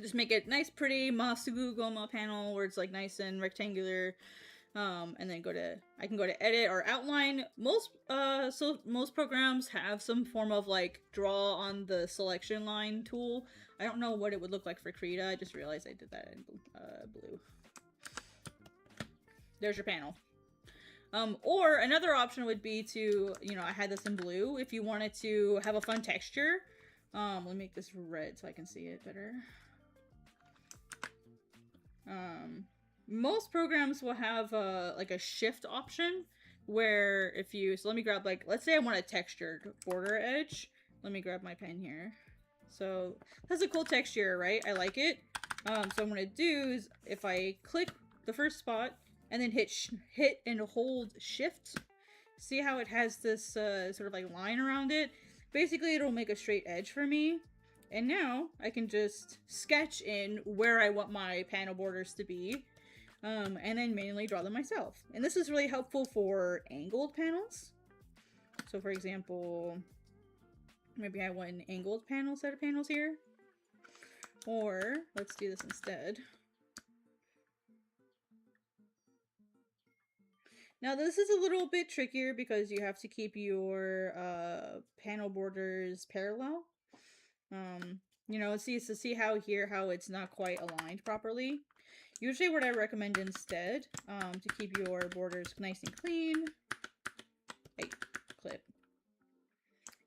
Just make it nice, pretty Masugu Goma panel where it's like nice and rectangular. And then I can go to edit or outline. Most programs have some form of like draw on the selection line tool. I don't know what it would look like for Krita. I just realized I did that in blue. There's your panel. Or another option would be to, you know, I had this in blue. If you wanted to have a fun texture, let me make this red so I can see it better. Most programs will have like a shift option where so let me grab, like, let's say I want a textured border edge. Let me grab my pen here. So that's a cool texture, right? I like it. So what I'm gonna do is if I click the first spot and then hit and hold shift, see how it has this sort of like line around it? Basically, it'll make a straight edge for me. And now I can just sketch in where I want my panel borders to be, and then manually draw them myself. And this is really helpful for angled panels. So for example, maybe I want an angled set of panels here. Or let's do this instead. Now this is a little bit trickier because you have to keep your panel borders parallel. You know, see how it's not quite aligned properly. Usually what I recommend instead, to keep your borders nice and clean, clip,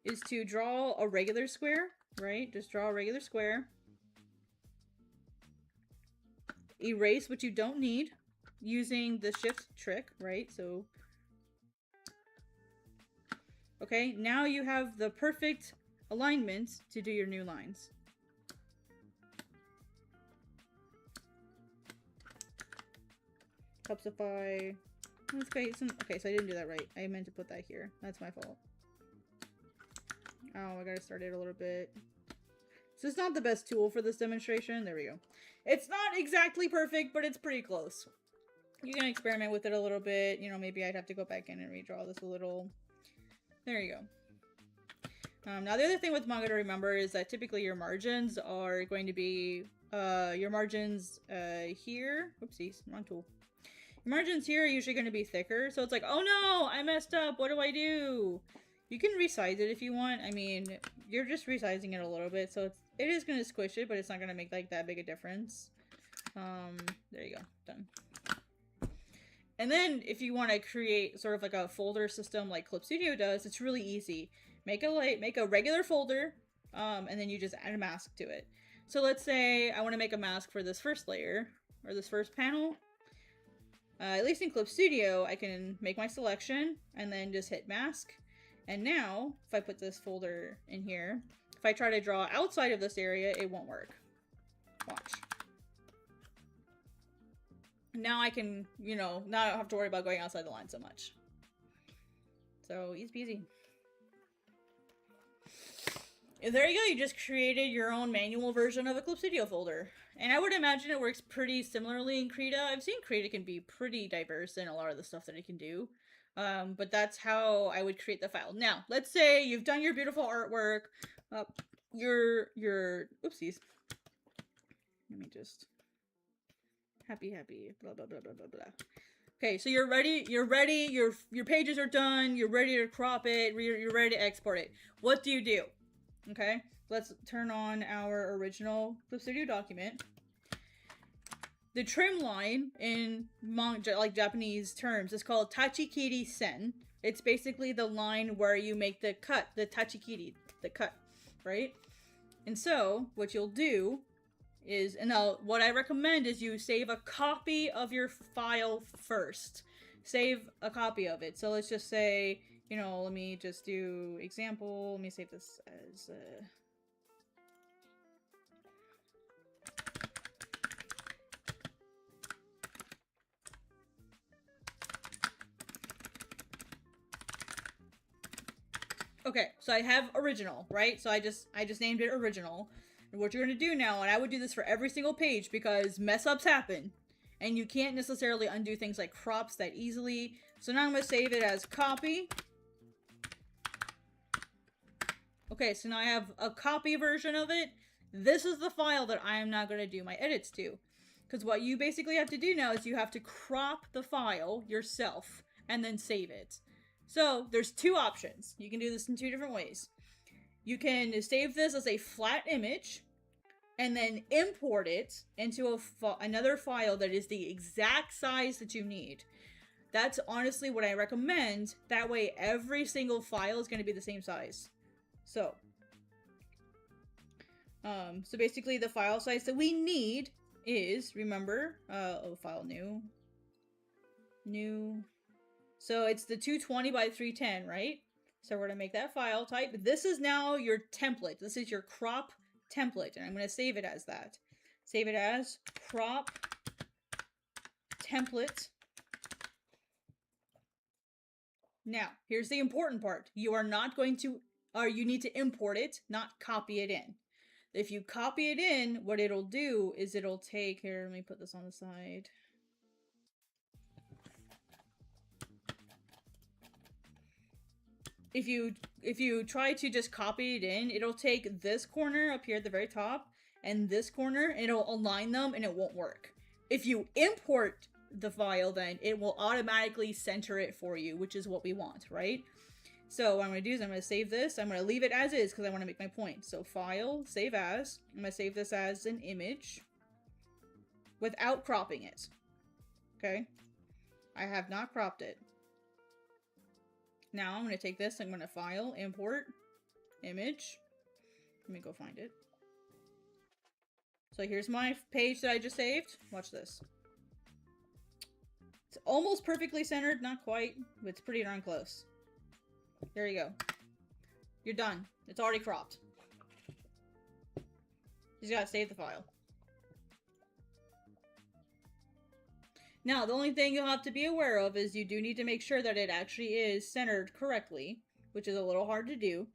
is to draw a regular square, right? Just draw a regular square. Erase what you don't need using the shift trick, right? So, okay, now you have the perfect alignment to do your new lines. Helps if I... Okay, so I didn't do that right. I meant to put that here. That's my fault. Oh, I gotta start it a little bit. So it's not the best tool for this demonstration. There we go. It's not exactly perfect, but it's pretty close. You can experiment with it a little bit. You know, maybe I'd have to go back in and redraw this a little. There you go. Now the other thing with manga to remember is that typically your margins are going to be your margins here. Oopsies, wrong tool. Your margins here are usually going to be thicker, so it's like, oh no, I messed up. What do I do? You can resize it if you want. I mean, you're just resizing it a little bit, so it is going to squish it, but it's not going to make like that big a difference. There you go, done. And then if you want to create sort of like a folder system like Clip Studio does, it's really easy. Make a regular folder, and then you just add a mask to it. So let's say I want to make a mask for this first layer, or this first panel. At least in Clip Studio, I can make my selection, and then just hit mask. And now, if I put this folder in here, if I try to draw outside of this area, it won't work. Watch. Now I can, you know, now I don't have to worry about going outside the line so much. So, easy peasy. And there you go, you just created your own manual version of a Clip Studio folder. And I would imagine it works pretty similarly in Krita. I've seen Krita can be pretty diverse in a lot of the stuff that it can do. But that's how I would create the file. Now, let's say you've done your beautiful artwork. Your oopsies. Let me just... Happy, blah, blah, blah, blah, blah, blah. Okay, so you're ready, your pages are done, you're ready to crop it, you're ready to export it. What do you do? Okay, let's turn on our original Clip Studio document. The trim line in manga, like Japanese terms, is called tachikiri sen. It's basically the line where you make the cut, the tachikiri, the cut, right? And so, what you'll do is, and now what I recommend is you save a copy of your file first. Save a copy of it. So let's just say, you know, let me just do example. Let me save this as okay, so I have original, right? So I just named it original. And what you're going to do now, and I would do this for every single page because mess ups happen. And you can't necessarily undo things like crops that easily. So now I'm going to save it as copy. Okay, so now I have a copy version of it. This is the file that I am now going to do my edits to. Because what you basically have to do now is you have to crop the file yourself and then save it. So there's two options. You can do this in two different ways. You can save this as a flat image and then import it into another file that is the exact size that you need. That's honestly what I recommend. That way every single file is going to be the same size. So basically the file size that we need is, remember, file new. So it's the 220 by 310, right? So we're going to make that file type. This is now your template. This is your crop template. And I'm going to save it as that. Save it as crop template. Now, here's the important part. You are not going to, or you need to import it, not copy it in. If you copy it in, what it'll do is it'll take, here, let me put this on the side. If you try to just copy it in, it'll take this corner up here at the very top and this corner, and it'll align them and it won't work. If you import the file, then it will automatically center it for you, which is what we want, right? So what I'm going to do is I'm going to save this. I'm going to leave it as is because I want to make my point. So file, save as. I'm going to save this as an image without cropping it. Okay? I have not cropped it. Now I'm going to take this, I'm going to file, import, image. Let me go find it. So here's my page that I just saved. Watch this. It's almost perfectly centered, not quite, but it's pretty darn close. There you go. You're done. It's already cropped. You just gotta save the file. Now, the only thing you'll have to be aware of is you do need to make sure that it actually is centered correctly, which is a little hard to do.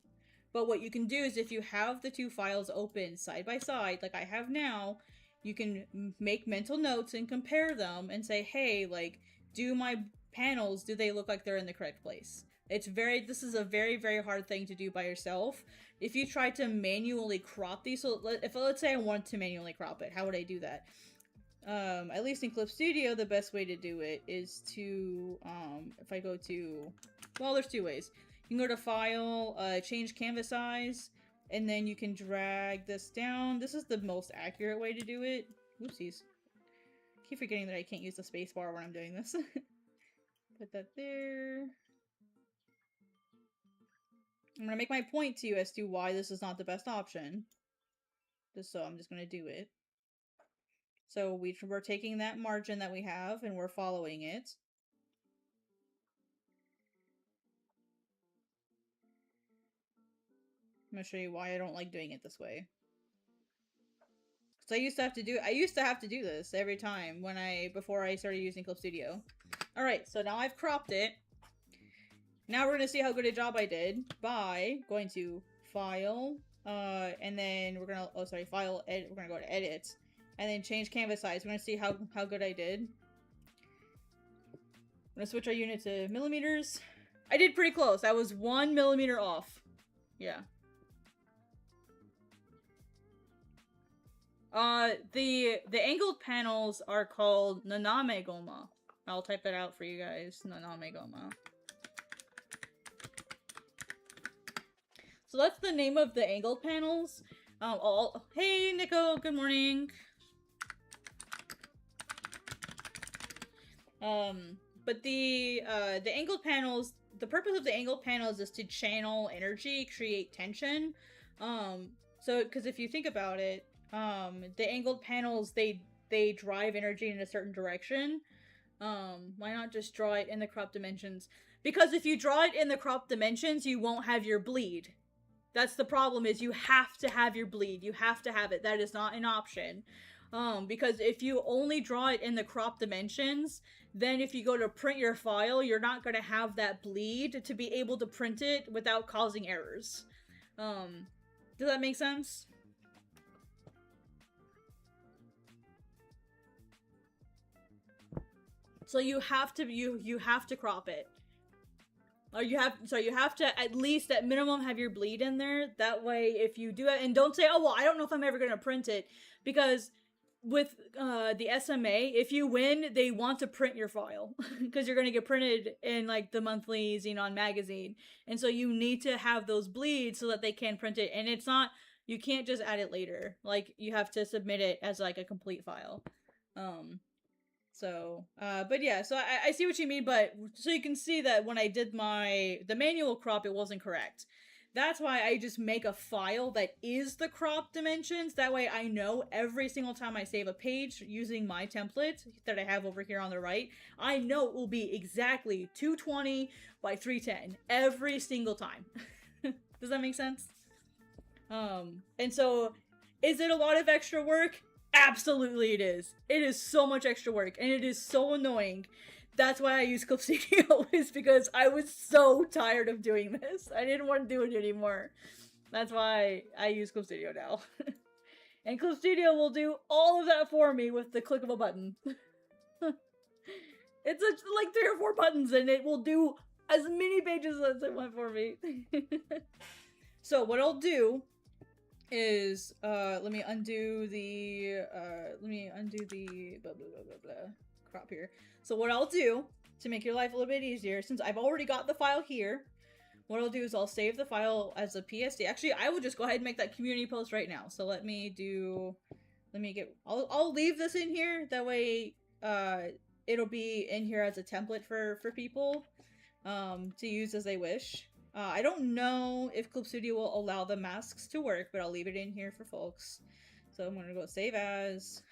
But what you can do is if you have the two files open side by side, like I have now, you can make mental notes and compare them and say, hey, like, do my panels, do they look like they're in the correct place? This is a very, very hard thing to do by yourself. If you try to manually crop these, so let's say I want to manually crop it, how would I do that? At least in Clip Studio, the best way to do it is to, if I go to, well, there's two ways. You can go to File, change canvas size, and then you can drag this down. This is the most accurate way to do it. Oopsies. Keep forgetting that I can't use the spacebar when I'm doing this. Put that there. I'm gonna make my point to you as to why this is not the best option. So I'm just gonna do it. So we're taking that margin that we have and we're following it. I'm gonna show you why I don't like doing it this way. So I used to have to do this every time before I started using Clip Studio. Alright, so now I've cropped it. Now we're gonna see how good a job I did by going to File, and then we're gonna, File, Edit, we're gonna go to Edit, and then change canvas size. We're gonna see how good I did. I'm gonna switch our unit to millimeters. I did pretty close. I was 1 millimeter off. Yeah. The angled panels are called Naname Goma. I'll type that out for you guys. Naname Goma. So that's the name of the angled panels. Hey Nico, good morning. But the angled panels, the purpose of the angled panels is to channel energy, create tension. So, because if you think about it, the angled panels, they drive energy in a certain direction. Why not just draw it in the crop dimensions? Because if you draw it in the crop dimensions, you won't have your bleed. That's the problem, is you have to have your bleed. You have to have it. That is not an option. Because if you only draw it in the crop dimensions, then if you go to print your file, you're not going to have that bleed to be able to print it without causing errors. Does that make sense? So you have to crop it. Or you have to at least at minimum have your bleed in there. That way, if you do it, and don't say, oh well, I don't know if I'm ever gonna print it, because with the SMA, if you win, they want to print your file because you're gonna get printed in like the monthly Xenon magazine, and so you need to have those bleeds so that they can print it. And it's not, you can't just add it later. Like you have to submit it as like a complete file. But yeah, so I see what you mean, but so you can see that when I did the manual crop, it wasn't correct. That's why I just make a file that is the crop dimensions. That way I know every single time I save a page using my template that I have over here on the right, I know it will be exactly 220 by 310 every single time. Does that make sense? And so, is it a lot of extra work? Absolutely it is. It is so much extra work, and it is so annoying. That's why I use Clip Studio, is because I was so tired of doing this. I didn't want to do it anymore. That's why I use Clip Studio now. And Clip Studio will do all of that for me with the click of a button. It's like 3 or 4 buttons, and it will do as many pages as it want for me. So what I'll do is, let me undo the blah, blah, blah, blah, blah, crop here. So what I'll do, to make your life a little bit easier, since I've already got the file here, what I'll do is I'll save the file as a PSD. Actually, I will just go ahead and make that community post right now. So I'll leave this in here. That way, it'll be in here as a template for people, to use as they wish. I don't know if Clip Studio will allow the masks to work, but I'll leave it in here for folks. So I'm gonna go save as.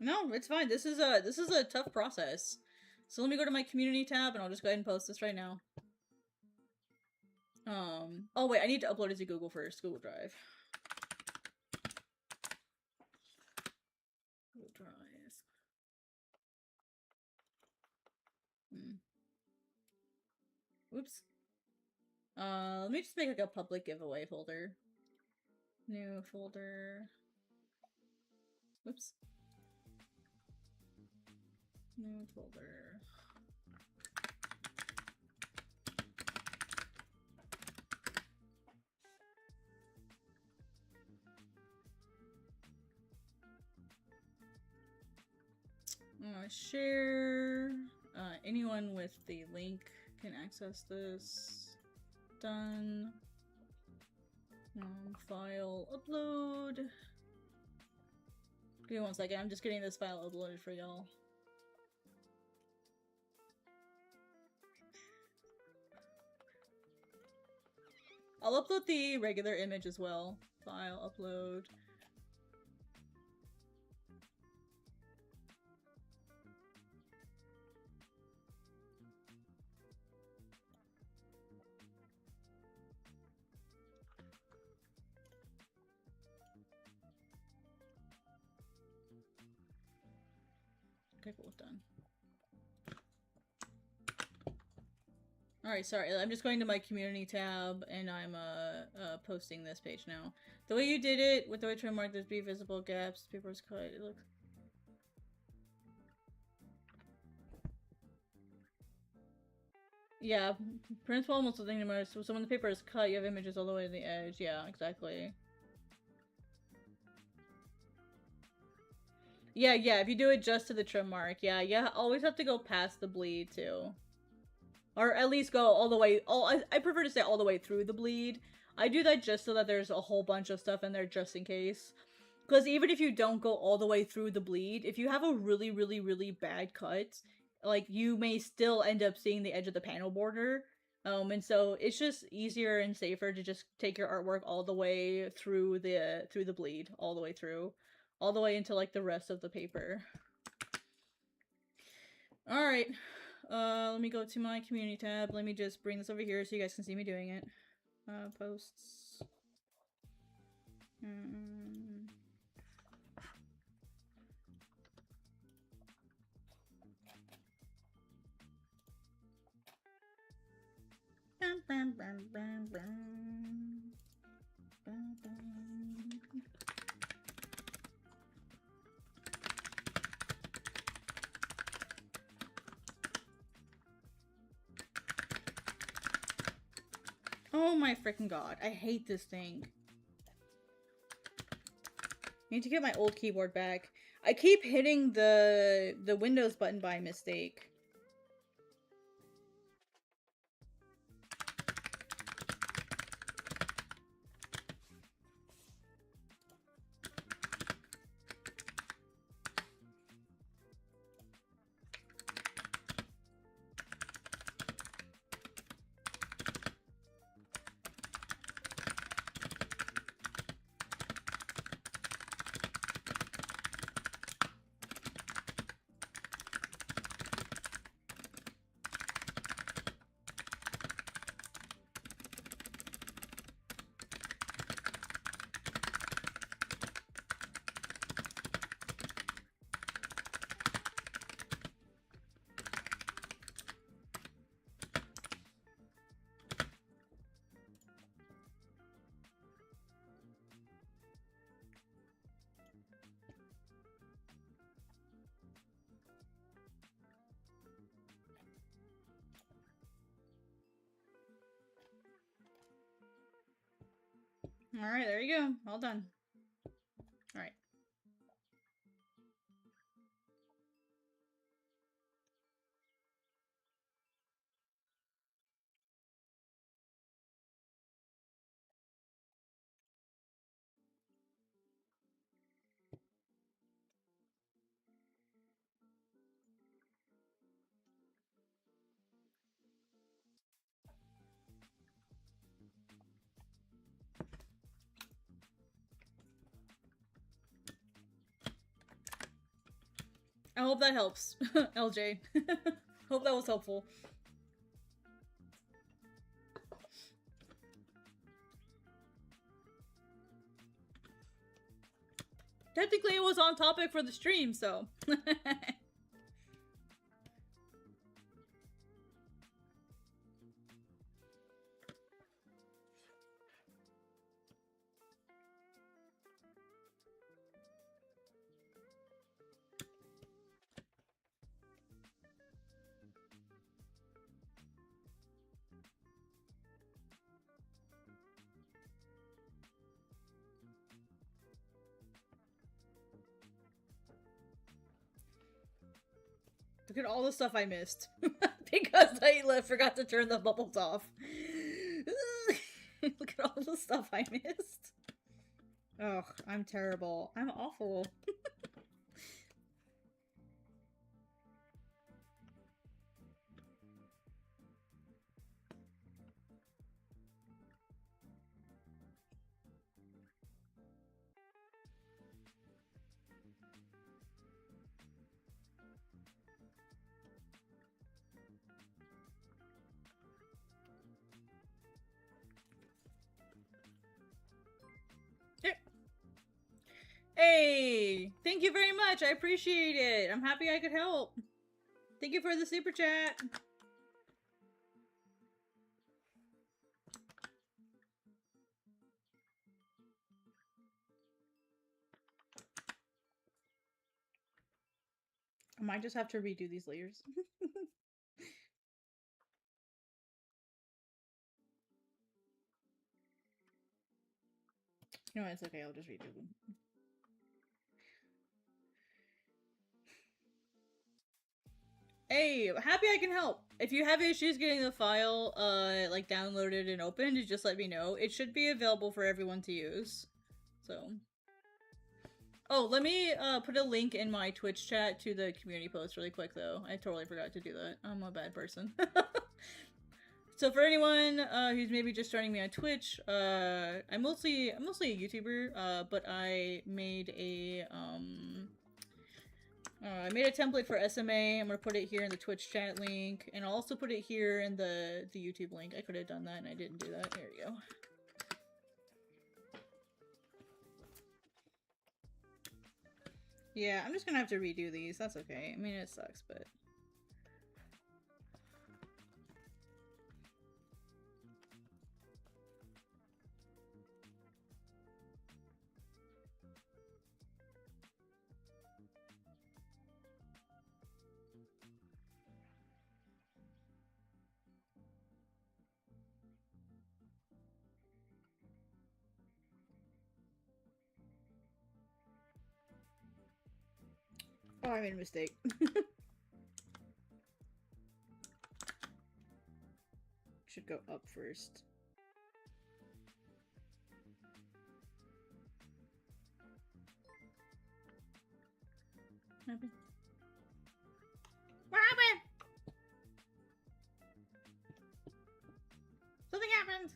No, it's fine. This is a tough process. So let me go to my community tab and I'll just go ahead and post this right now. Oh wait, I need to upload it to Google first. Google Drive. Google Drive. Oops. Let me just make like a public giveaway folder. New folder. Oops. New folder. Share. Anyone with the link can access this. Done. File upload. Give me 1 second. I'm just getting this file uploaded for y'all. I'll upload the regular image as well. File upload. Okay, cool, done. Alright, sorry, I'm just going to my community tab and I'm posting this page now. The way you did it, with the way to mark there's be visible gaps, paper was cut, it looks... Yeah, principle almost the thing to most. So when the paper is cut, you have images all the way to the edge. Yeah, exactly. Yeah, if you do it just to the trim mark, yeah, always have to go past the bleed too. Or at least go all the way, I prefer to say all the way through the bleed. I do that just so that there's a whole bunch of stuff in there just in case. Because even if you don't go all the way through the bleed, if you have a really, really, really bad cut, like, you may still end up seeing the edge of the panel border. And so it's just easier and safer to just take your artwork all the way through the bleed, all the way through. All the way into, like, the rest of the paper. Alright. Let me go to my community tab. Let me just bring this over here so you guys can see me doing it. Posts. Oh my freaking god, I hate this thing. I need to get my old keyboard back. I keep hitting the Windows button by mistake. Alright, there you go. All done. Alright. I hope that helps, LJ. Hope that was helpful. Technically, it was on topic for the stream, so. Look at all the stuff I missed. Because I forgot to turn the bubbles off. Look at all the stuff I missed. Ugh, I'm terrible. I'm awful. Hey! Thank you very much. I appreciate it. I'm happy I could help. Thank you for the super chat. I might just have to redo these layers. No, it's okay. I'll just redo them. Hey, happy I can help. If you have issues getting the file, like downloaded and opened, just let me know. It should be available for everyone to use. So. Oh, let me put a link in my Twitch chat to the community post really quick though. I totally forgot to do that. I'm a bad person. So for anyone who's maybe just joining me on Twitch, I'm mostly a YouTuber, but I made a template for SMA. I'm gonna put it here in the Twitch chat link, and I'll also put it here in the YouTube link. I could have done that and I didn't do that. There you go. Yeah, I'm just gonna have to redo these. That's okay. I mean, it sucks, but... Oh, I made a mistake. Should go up first. What happened? What happened? Something happened!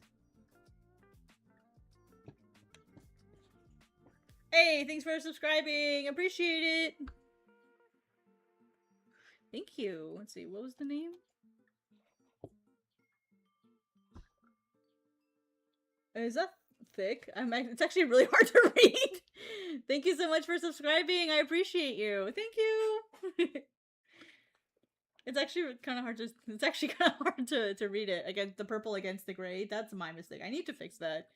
Hey, thanks for subscribing! Appreciate it! Thank you. Let's see, what was the name? Is that thick? It's actually really hard to read. Thank you so much for subscribing. I appreciate you. Thank you. It's actually kind of hard to read it against the purple against the gray. That's my mistake. I need to fix that.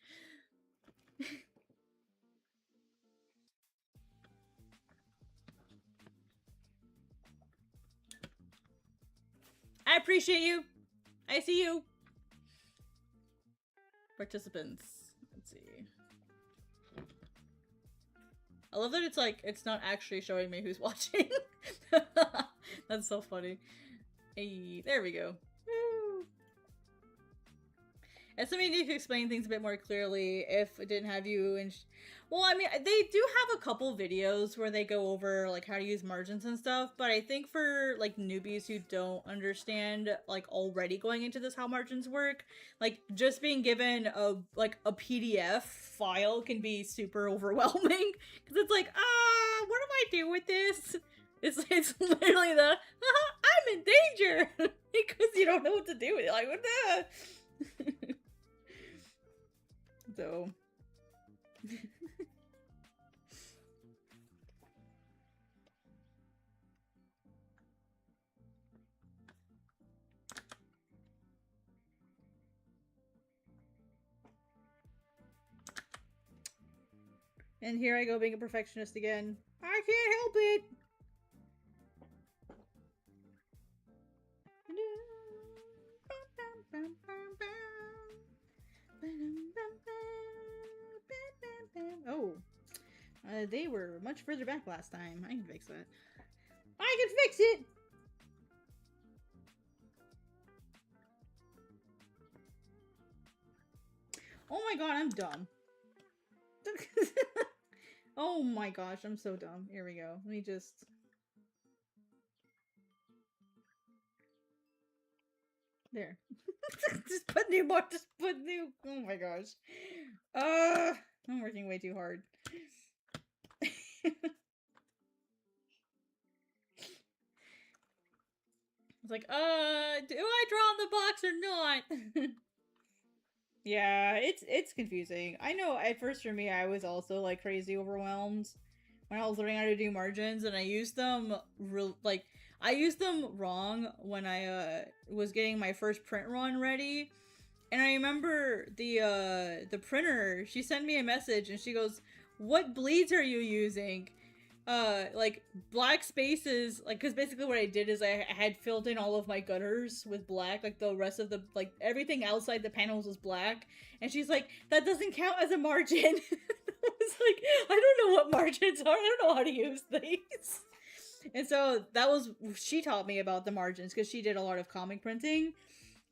I appreciate you. I see you. Participants. Let's see. I love that it's not actually showing me who's watching. That's so funny. Hey, there we go. Woo. And somebody needs to explain things a bit more clearly if it didn't have you and well, I mean, they do have a couple videos where they go over like how to use margins and stuff, but I think for like newbies who don't understand like already going into this how margins work, like just being given a PDF file can be super overwhelming because it's like, what do I do with this? It's literally the I'm in danger because you don't know what to do with it. Like what the so and here I go being a perfectionist again. I can't help it! Oh. They were much further back last time. I can fix that. I can fix it! god, I'm dumb. Oh my gosh, I'm so dumb. Here we go. Let me just... There. Just put new more. Just put new. Oh my gosh. I'm working way too hard. It's like, do I draw on the box or not? Yeah, it's confusing. I know at first for me, I was also like crazy overwhelmed when I was learning how to do margins, and I used them I used them wrong when I was getting my first print run ready. And I remember the printer, she sent me a message and she goes, "What bleeds are you using?" Like black spaces, like, because basically what I did is I had filled in all of my gutters with black, like the rest of the, like, everything outside the panels was black, and she's like, "That doesn't count as a margin." I was like, I don't know what margins are, I don't know how to use these. And so that was, she taught me about the margins, because she did a lot of comic printing.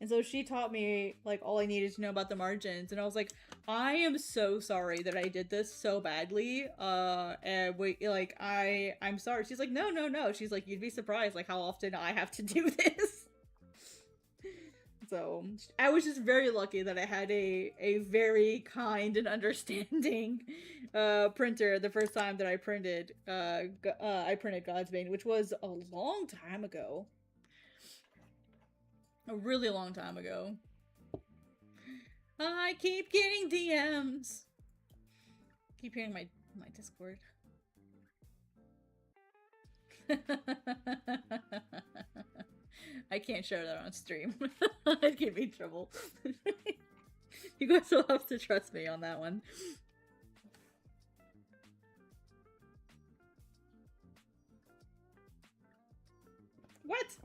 And so she taught me, like, all I needed to know about the margins. And I was like, I am so sorry that I did this so badly. And wait, like, I'm sorry. She's like, no, no, no. She's like, you'd be surprised, like, how often I have to do this. So I was just very lucky that I had a very kind and understanding printer the first time that I printed Godsbane, which was a long time ago. A really long time ago. I keep getting DMs. Keep hearing my Discord. I can't share that on stream. I'd get me in trouble. You guys will have to trust me on that one. What?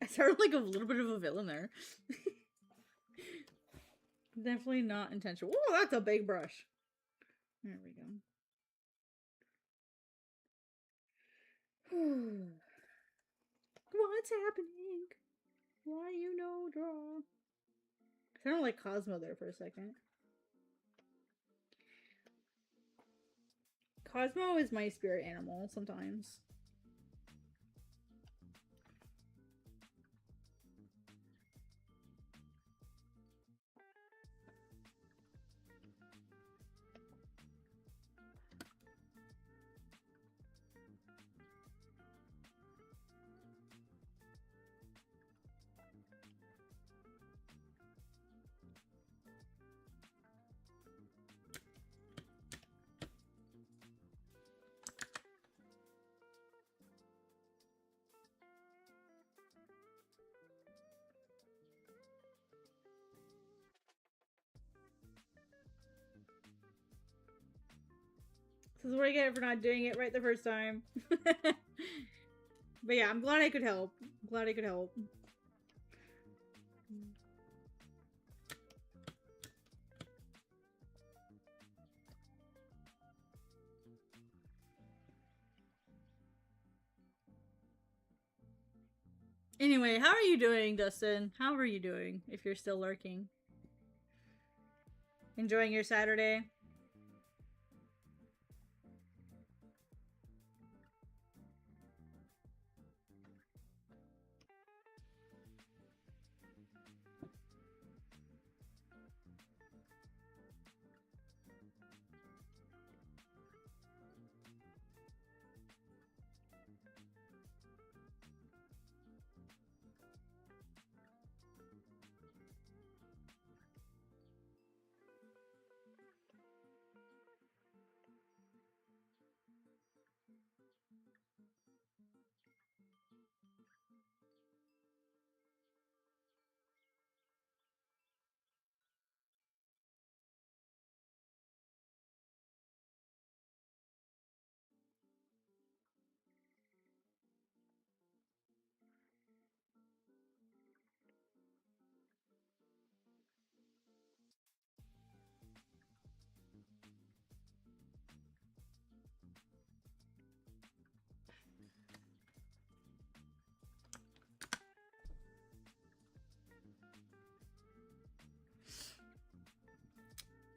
I sounded like a little bit of a villain there. Definitely not intentional. Oh, that's a big brush. There we go. What's happening? Why you no draw? I sounded like Cosmo there for a second. Cosmo is my spirit animal sometimes. This is what I get for not doing it right the first time. But yeah, I'm glad I could help. I'm glad I could help. Anyway, how are you doing, Dustin? How are you doing, if you're still lurking? Enjoying your Saturday?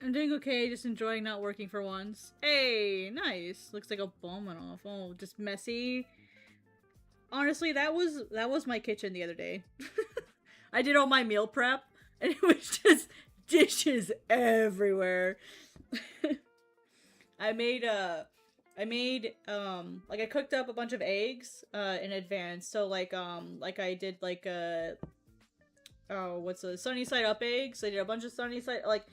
I'm doing okay, just enjoying not working for once. Hey, nice. Looks like a bomb went off. Oh, just messy. Honestly, that was my kitchen the other day. I did all my meal prep, and it was just dishes everywhere. I made like I cooked up a bunch of eggs in advance. So like I did like oh, what's the sunny side up eggs? I did a bunch of sunny side like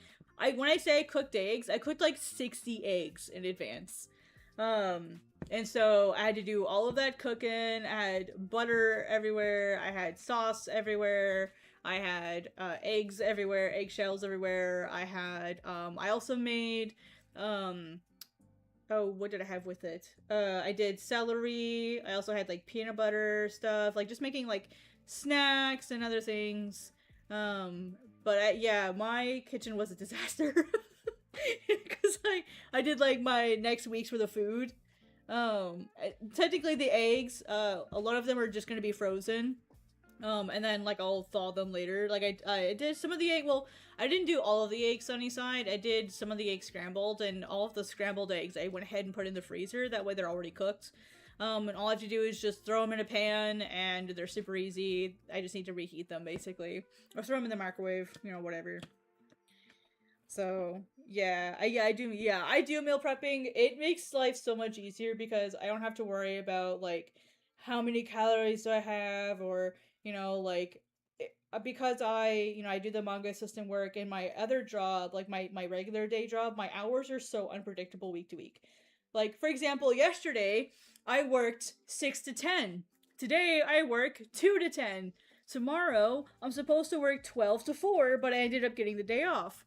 when I say I cooked eggs, I cooked like 60 eggs in advance. And so I had to do all of that cooking. I had butter everywhere. I had sauce everywhere. I had eggs everywhere, eggshells everywhere. I also made oh, what did I have with it? I did celery. I also had like peanut butter stuff, like just making like snacks and other things. Yeah, my kitchen was a disaster because I did like my next week's worth of food. Technically the eggs, a lot of them are just gonna be frozen. And then like I'll thaw them later. Like I did some of the egg. Well, I didn't do all of the eggs sunny side. I did some of the eggs scrambled, and all of the scrambled eggs I went ahead and put in the freezer. That way they're already cooked. And all I have to do is just throw them in a pan, and they're super easy. I just need to reheat them basically, or throw them in the microwave. You know, whatever. So yeah, I do meal prepping. It makes life so much easier because I don't have to worry about like how many calories do I have, or like because I do the manga assistant work in my other job, like my regular day job. My hours are so unpredictable week to week. Like for example, yesterday I worked 6 to 10. Today I work 2 to 10. Tomorrow I'm supposed to work 12 to 4, but I ended up getting the day off.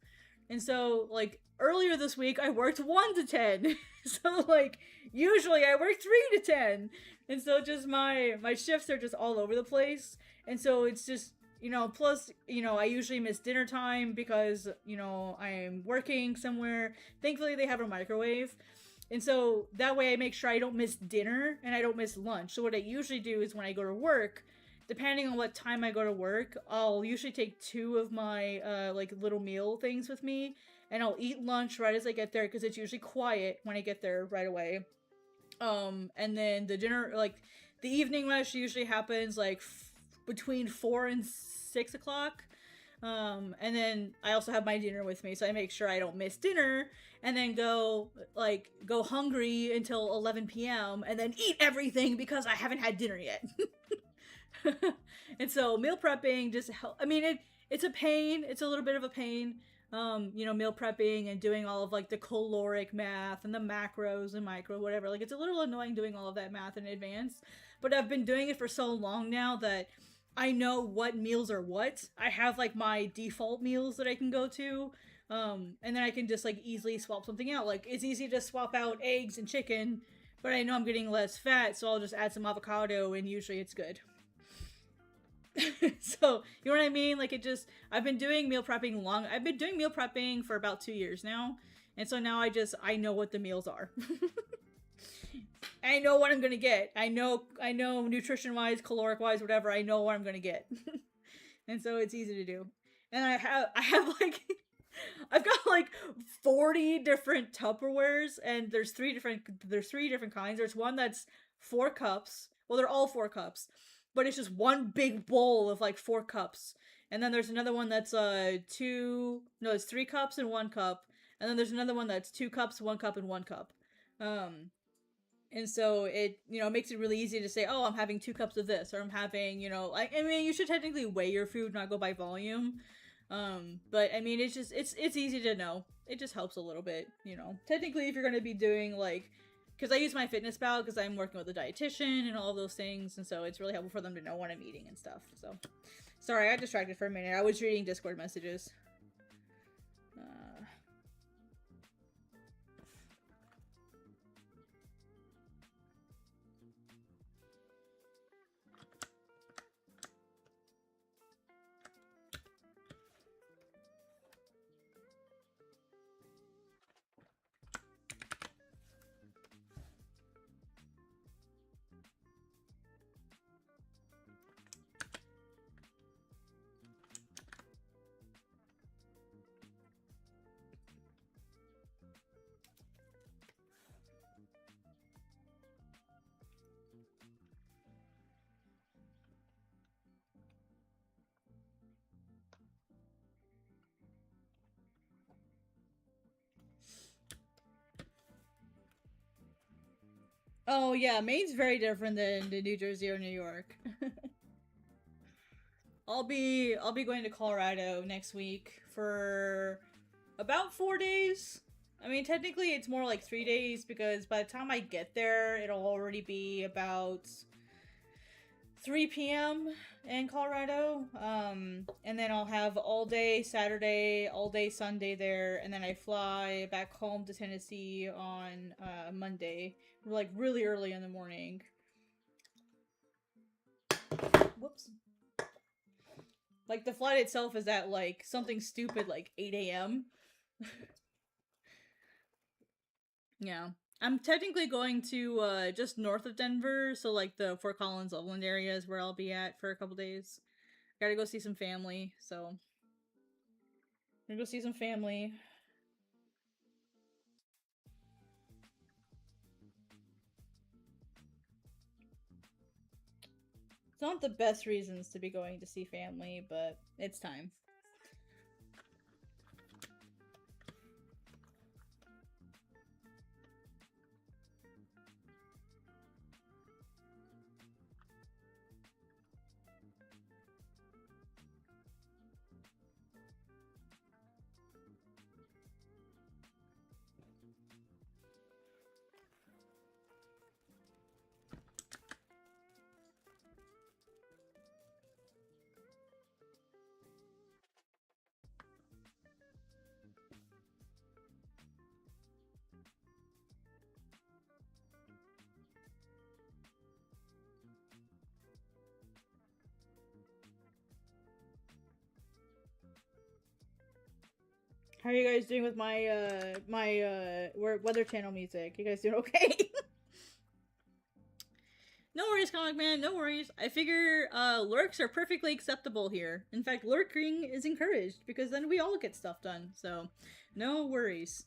And so, like, earlier this week, I worked 1 to 10. So, like, usually I work 3 to 10. And so just my shifts are just all over the place. And so it's just, plus, I usually miss dinner time because, I'm working somewhere. Thankfully, they have a microwave. And so that way I make sure I don't miss dinner and I don't miss lunch. So what I usually do is when I go to work, depending on what time I go to work, I'll usually take 2 of my like little meal things with me, and I'll eat lunch right as I get there because it's usually quiet when I get there right away. And then the dinner, like the evening rush, usually happens like between 4 and 6 o'clock. And then I also have my dinner with me, so I make sure I don't miss dinner, and then go hungry until 11 p.m. and then eat everything because I haven't had dinner yet. And so meal prepping just help. I mean, it's a pain. It's a little bit of a pain. Meal prepping and doing all of like the caloric math and the macros and micro whatever. Like it's a little annoying doing all of that math in advance. But I've been doing it for so long now that I know what meals are what. I have like my default meals that I can go to. And then I can just like easily swap something out. Like it's easy to swap out eggs and chicken, but I know I'm getting less fat, so I'll just add some avocado and usually it's good. So, you know what I mean? Like I've been doing meal prepping for about 2 years now. And so now I know what the meals are. I know what I'm gonna get. I know nutrition wise, caloric wise, whatever, I know what I'm gonna get. And so it's easy to do. And I have like, I've got like 40 different Tupperwares, and there's three different kinds. There's one that's 4 cups. Well, they're all 4 cups. But it's just one big bowl of like 4 cups. And then there's another one that's it's 3 cups and 1 cup. And then there's another one that's 2 cups, 1 cup, and 1 cup. And so it, makes it really easy to say, oh, I'm having 2 cups of this, or I'm having, I mean, you should technically weigh your food, not go by volume. But I mean, it's easy to know. It just helps a little bit, Technically, if you're going to be doing like, because I use my fitness pal because I'm working with a dietitian and all of those things, and so it's really helpful for them to know what I'm eating and stuff. So, sorry, I got distracted for a minute. I was reading Discord messages. Oh yeah, Maine's very different than New Jersey or New York. I'll be going to Colorado next week for about 4 days. I mean, technically it's more like 3 days because by the time I get there, it'll already be about 3 p.m. in Colorado. And then I'll have all day Saturday, all day Sunday there, and then I fly back home to Tennessee on Monday, like really early in the morning. Whoops. Like the flight itself is at like something stupid like 8 a.m. Yeah. I'm technically going to just north of Denver, so like the Fort Collins, Loveland area is where I'll be at for a couple days. Gotta go see some family, so I'm gonna go see some family. It's not the best reasons to be going to see family, but it's time. How are you guys doing with my Weather Channel music? You guys doing okay? No worries, comic man. No worries. I figure lurks are perfectly acceptable here. In fact, lurking is encouraged because then we all get stuff done. So, no worries.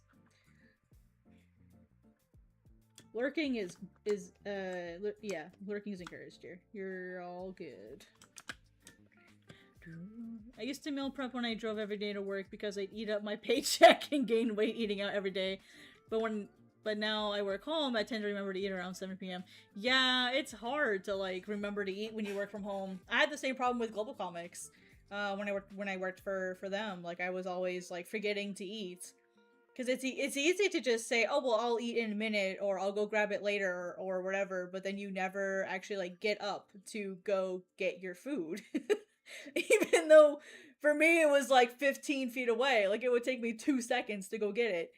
Lurking is yeah, lurking is encouraged here. You're all good. I used to meal prep when I drove every day to work because I'd eat up my paycheck and gain weight eating out every day. But now I work home, I tend to remember to eat around 7 p.m. Yeah, it's hard to like remember to eat when you work from home. I had the same problem with Global Comics when I worked for them. Like I was always like forgetting to eat. Because it's easy to just say, oh well, I'll eat in a minute, or I'll go grab it later, or whatever. But then you never actually like get up to go get your food, even though for me it was like 15 feet away. Like it would take me 2 seconds to go get it,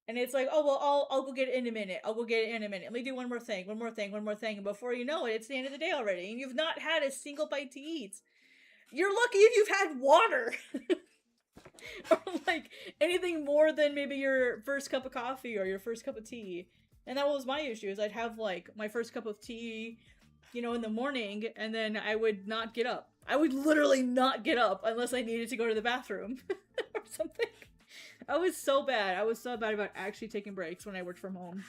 and it's like, oh well, I'll go get it in a minute. I'll go get it in a minute. Let me do one more thing, one more thing, one more thing, and before you know it, it's the end of the day already, and you've not had a single bite to eat. You're lucky if you've had water. Or like anything more than maybe your first cup of coffee or your first cup of tea. And that was my issue, is I'd have like my first cup of tea, in the morning, and then I would not get up. I would literally not get up unless I needed to go to the bathroom or something. I was so bad. I was so bad about actually taking breaks when I worked from home.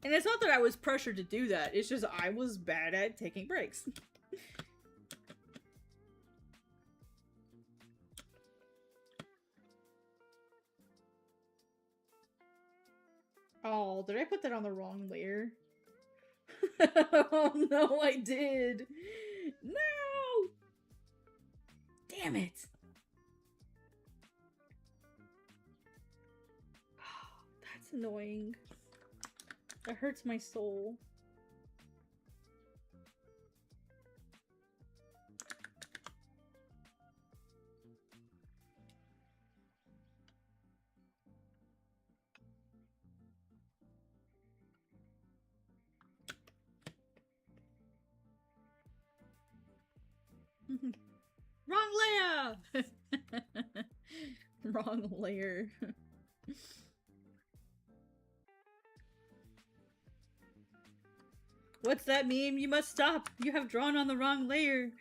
And it's not that I was pressured to do that, it's just I was bad at taking breaks. Oh, did I put that on the wrong layer? Oh no, I did. No! Damn it. That's annoying. That hurts my soul. Wrong layer! Wrong layer. What's that meme? You must stop! You have drawn on the wrong layer!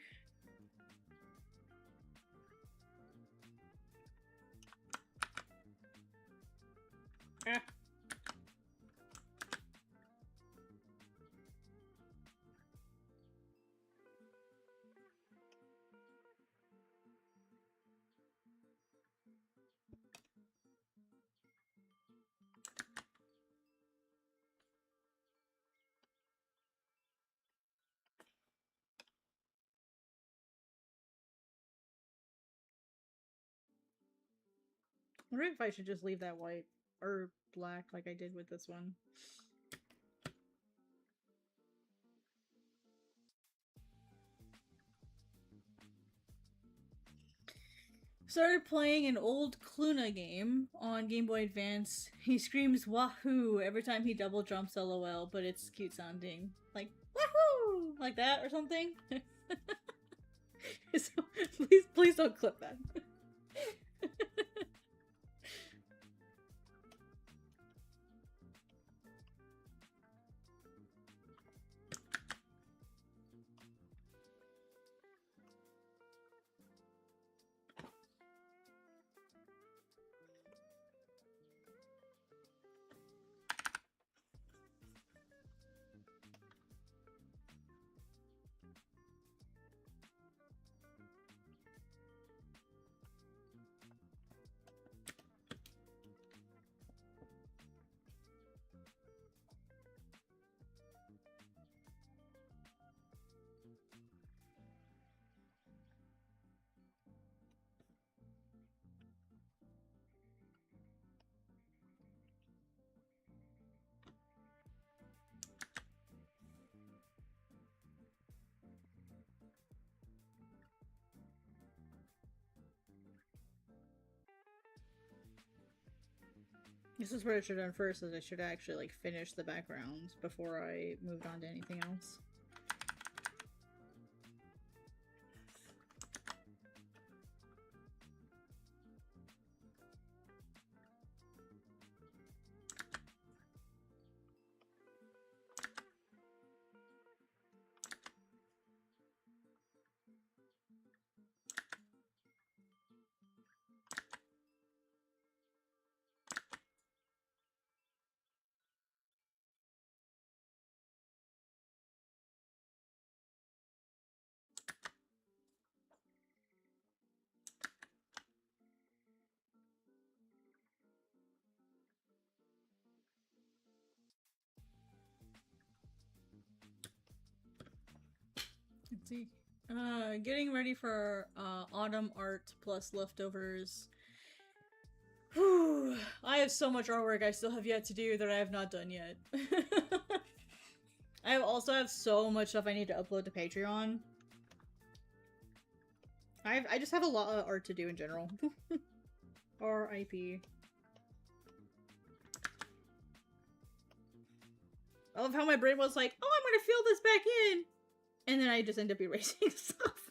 Ah. wonder if I should just leave that white or black like I did with this one. Started playing an old Cluna game on Game Boy Advance. He screams wahoo every time he double jumps LOL, but it's cute sounding. Like, wahoo! Like that or something? So, please don't clip that. This is what I should have done first, is I should actually like finish the background before I moved on to anything else. Let's see. Getting ready for autumn art plus leftovers. Whew. I have so much artwork I still have yet to do that I have not done yet. I also have so much stuff I need to upload to Patreon. I just have a lot of art to do in general. R.I.P. I love how my brain was like, oh, I'm gonna fill this back in! And then I just end up erasing stuff.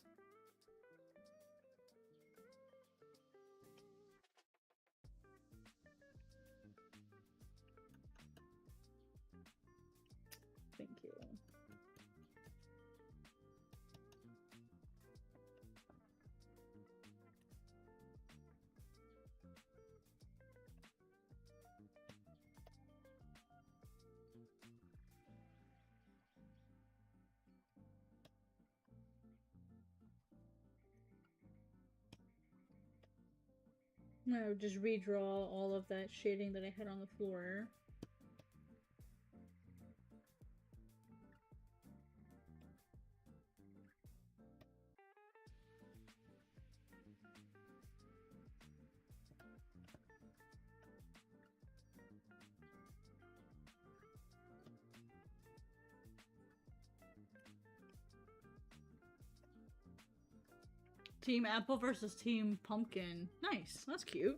Thank you. I would just redraw all of that shading that I had on the floor. Team Apple versus Team Pumpkin. Nice. That's cute.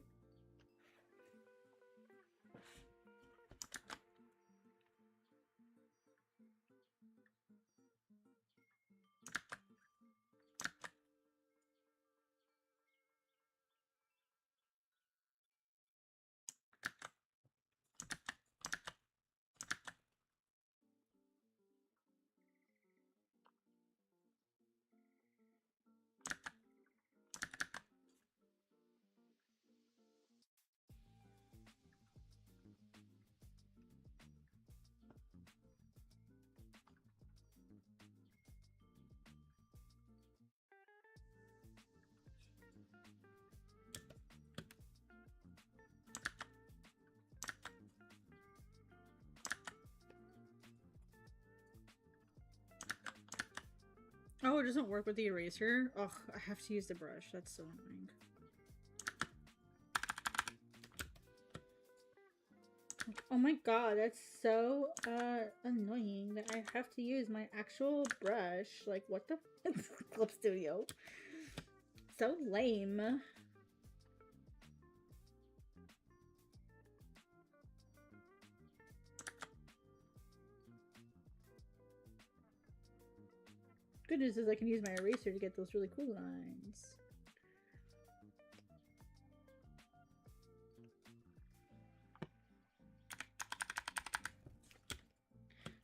Oh, it doesn't work with the eraser? Ugh, I have to use the brush. That's so annoying. Oh my god, that's so annoying that I have to use my actual brush. Like, what the Clip Studio? So lame. Good news is I can use my eraser to get those really cool lines.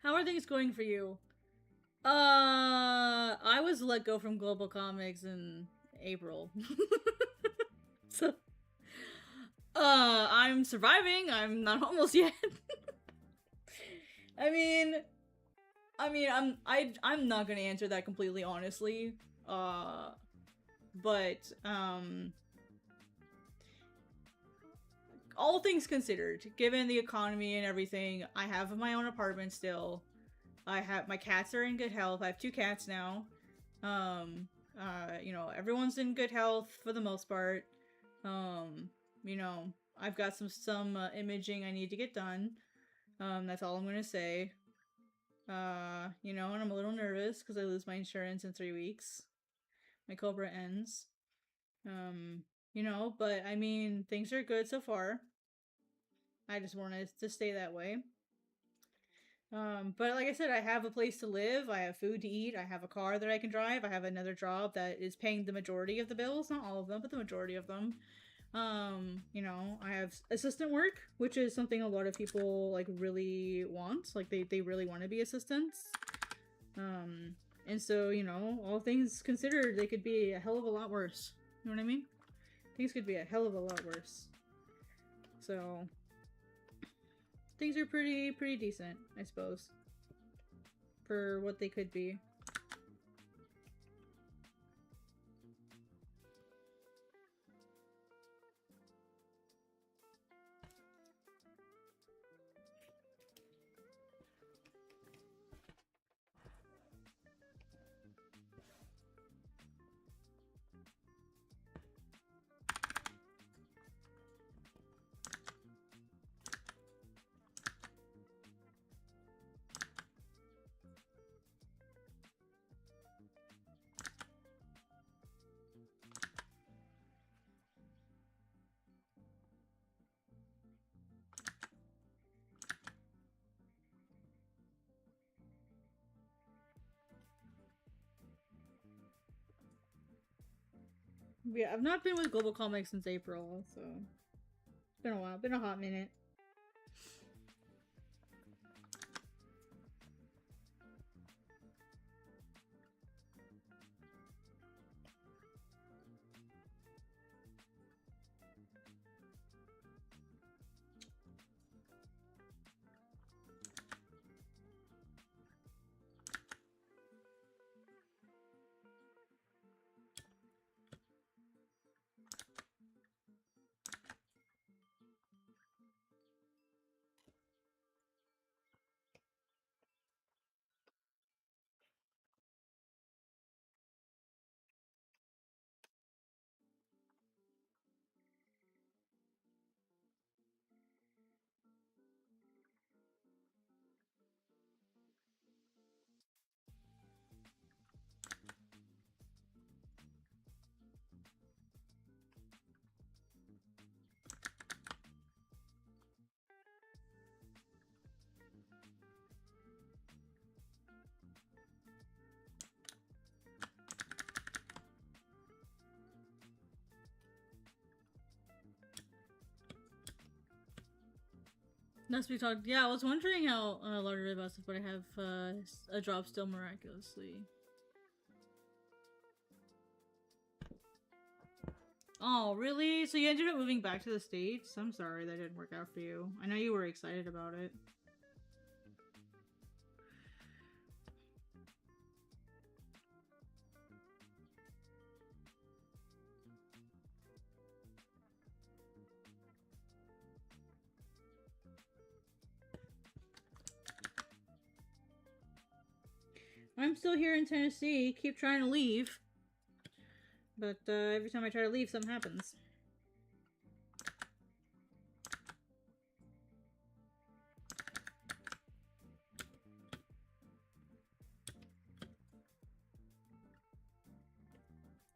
How are things going for you? I was let go from Global Comics in April. So, I'm surviving. I'm not homeless yet. I mean, I'm not gonna answer that completely honestly. But all things considered, given the economy and everything, I have my own apartment still. My cats are in good health. I have 2 cats now. You know, everyone's in good health for the most part. You know, I've got some imaging I need to get done. That's all I'm gonna say. You know, and I'm a little nervous because I lose my insurance in 3 weeks. My Cobra ends. You know, but I mean, things are good so far. I just want it to stay that way. But like I said, I have a place to live, I have food to eat, I have a car that I can drive, I have another job that is paying the majority of the bills, not all of them, but the majority of them. You know, I have assistant work, which is something a lot of people like really want. Like they really want to be assistants. And so, you know, all things considered, they could be a hell of a lot worse. You know what I mean? Things could be a hell of a lot worse. So things are pretty decent, I suppose, for what they could be. Yeah, I've not been with Global Comics since April, so it's been a while. Been a hot minute. Last we talked, yeah, I was wondering how larger about stuff, but I have a job still miraculously. Oh, really? So you ended up moving back to the States? I'm sorry that didn't work out for you. I know you were excited about it. I'm still here in Tennessee. Keep trying to leave. But every time I try to leave, something happens.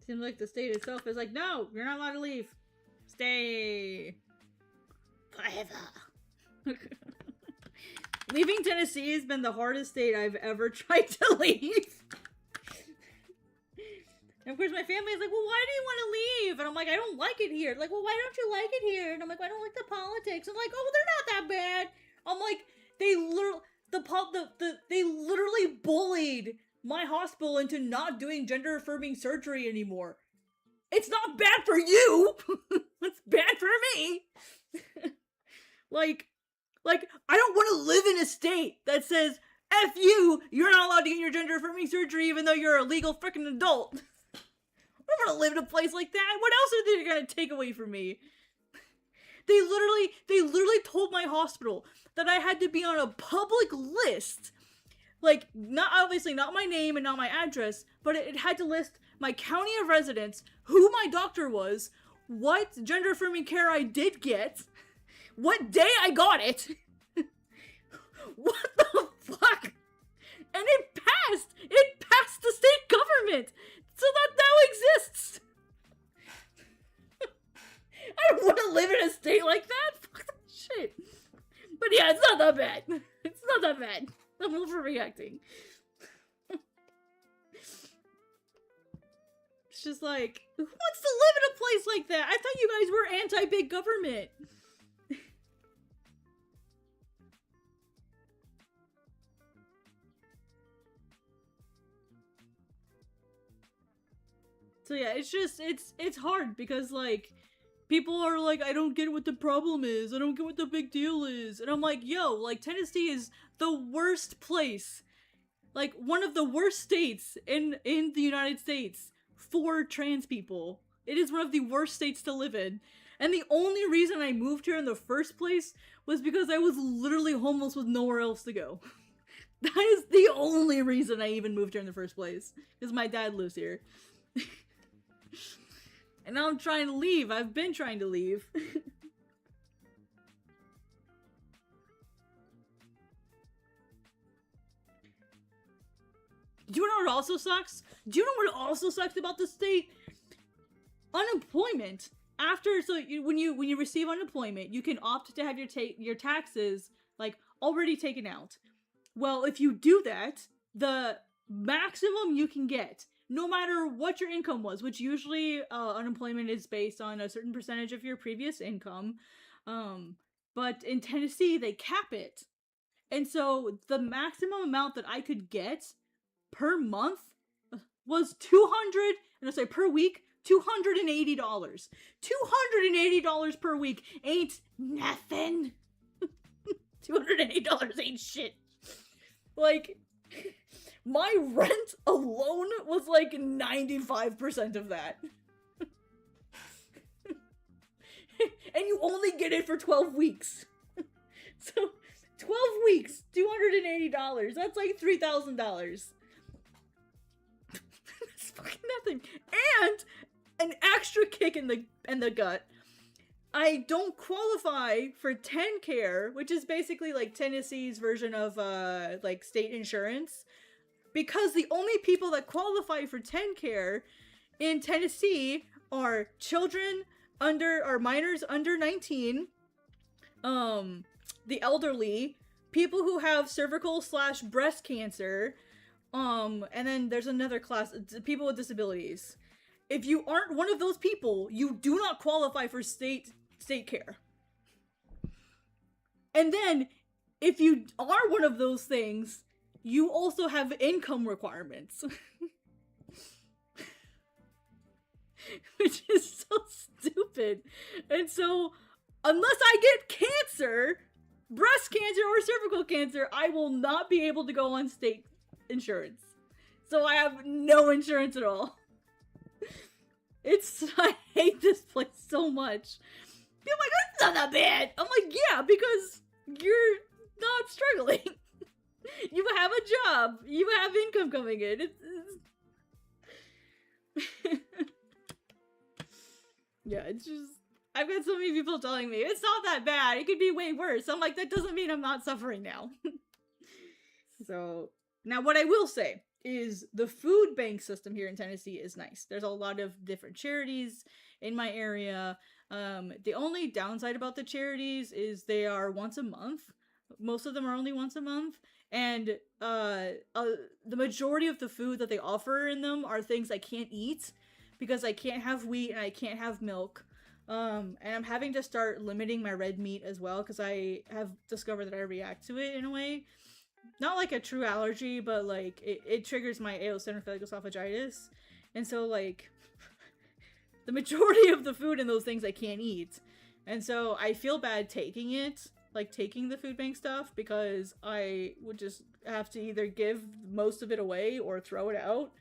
Seems like the state itself is like, no, you're not allowed to leave. Stay. Forever. Leaving Tennessee has been the hardest state I've ever tried to leave. And of course my family is like, well, why do you want to leave? And I'm like, I don't like it here. Like, well, why don't you like it here? And I'm like, well, I don't like the politics. I'm like, oh, they're not that bad. I'm like, they literally bullied my hospital into not doing gender affirming surgery anymore. It's not bad for you. It's bad for me. like, I don't want to live in a state that says, F you, you're not allowed to get your gender affirming surgery even though you're a legal freaking adult. I don't want to live in a place like that. What else are they going to take away from me? They literally told my hospital that I had to be on a public list. Like, obviously not my name and not my address, but it had to list my county of residence, who my doctor was, what gender affirming care I did get, what day I got it. What the fuck? And it passed! It passed the state government! So that now exists! I don't want to live in a state like that! Fuck that shit! But yeah, it's not that bad. It's not that bad. I'm overreacting. It's just like, who wants to live in a place like that? I thought you guys were anti-big government. So yeah, it's just, it's hard because, like, people are like, I don't get what the problem is. I don't get what the big deal is. And I'm like, yo, like, Tennessee is the worst place. Like, one of the worst states in the United States for trans people. It is one of the worst states to live in. And the only reason I moved here in the first place was because I was literally homeless with nowhere else to go. That is the only reason I even moved here in the first place. Because my dad lives here. And now I'm trying to leave. I've been trying to leave. Do you know what also sucks? Do you know what also sucks about the state? Unemployment. When you receive unemployment, you can opt to have your taxes, like, already taken out. Well, if you do that, the maximum you can get, no matter what your income was, which usually unemployment is based on a certain percentage of your previous income, but in Tennessee they cap it, and so the maximum amount that I could get per month was per week, $280. $280 per week ain't nothing. $280 ain't shit. Like, my rent alone was like 95% of that. And you only get it for 12 weeks. So, 12 weeks, $280. That's like $3,000. That's fucking nothing. And an extra kick in the gut. I don't qualify for TennCare, which is basically like Tennessee's version of like state insurance, because the only people that qualify for TennCare in Tennessee are minors under 19, the elderly, people who have cervical/breast cancer, and then there's another class, people with disabilities. If you aren't one of those people, you do not qualify for state care. And then, if you are one of those things, you also have income requirements. Which is so stupid. And so, unless I get cancer, breast cancer or cervical cancer, I will not be able to go on state insurance. So I have no insurance at all. I hate this place so much. People are like, it's not that bad. I'm like, yeah, because you're not struggling. You have a job. You have income coming in. Yeah, it's just, I've got so many people telling me, it's not that bad. It could be way worse. I'm like, that doesn't mean I'm not suffering now. So, now what I will say is the food bank system here in Tennessee is nice. There's a lot of different charities in my area. The only downside about the charities is they are once a month. Most of them are only once a month, and the majority of the food that they offer in them are things I can't eat because I can't have wheat and I can't have milk. And I'm having to start limiting my red meat as well because I have discovered that I react to it in a way. Not like a true allergy, but like it triggers my eosinophilic esophagitis. And so like the majority of the food in those things I can't eat. And so I feel bad taking it, like taking the food bank stuff, because I would just have to either give most of it away or throw it out.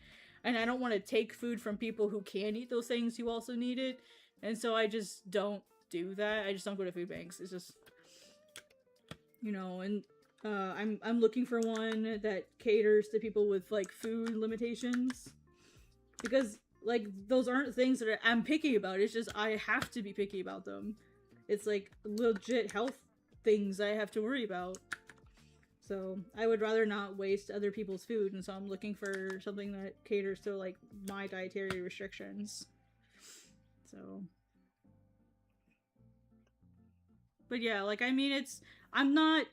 And I don't want to take food from people who can eat those things who also need it. And so I just don't do that. I just don't go to food banks. It's just, you know, and I'm looking for one that caters to people with like food limitations, because like those aren't things that I'm picky about. It's just I have to be picky about them. It's like legit health things I have to worry about. So I would rather not waste other people's food, and so I'm looking for something that caters to like my dietary restrictions. So, but yeah, like I mean, it's I have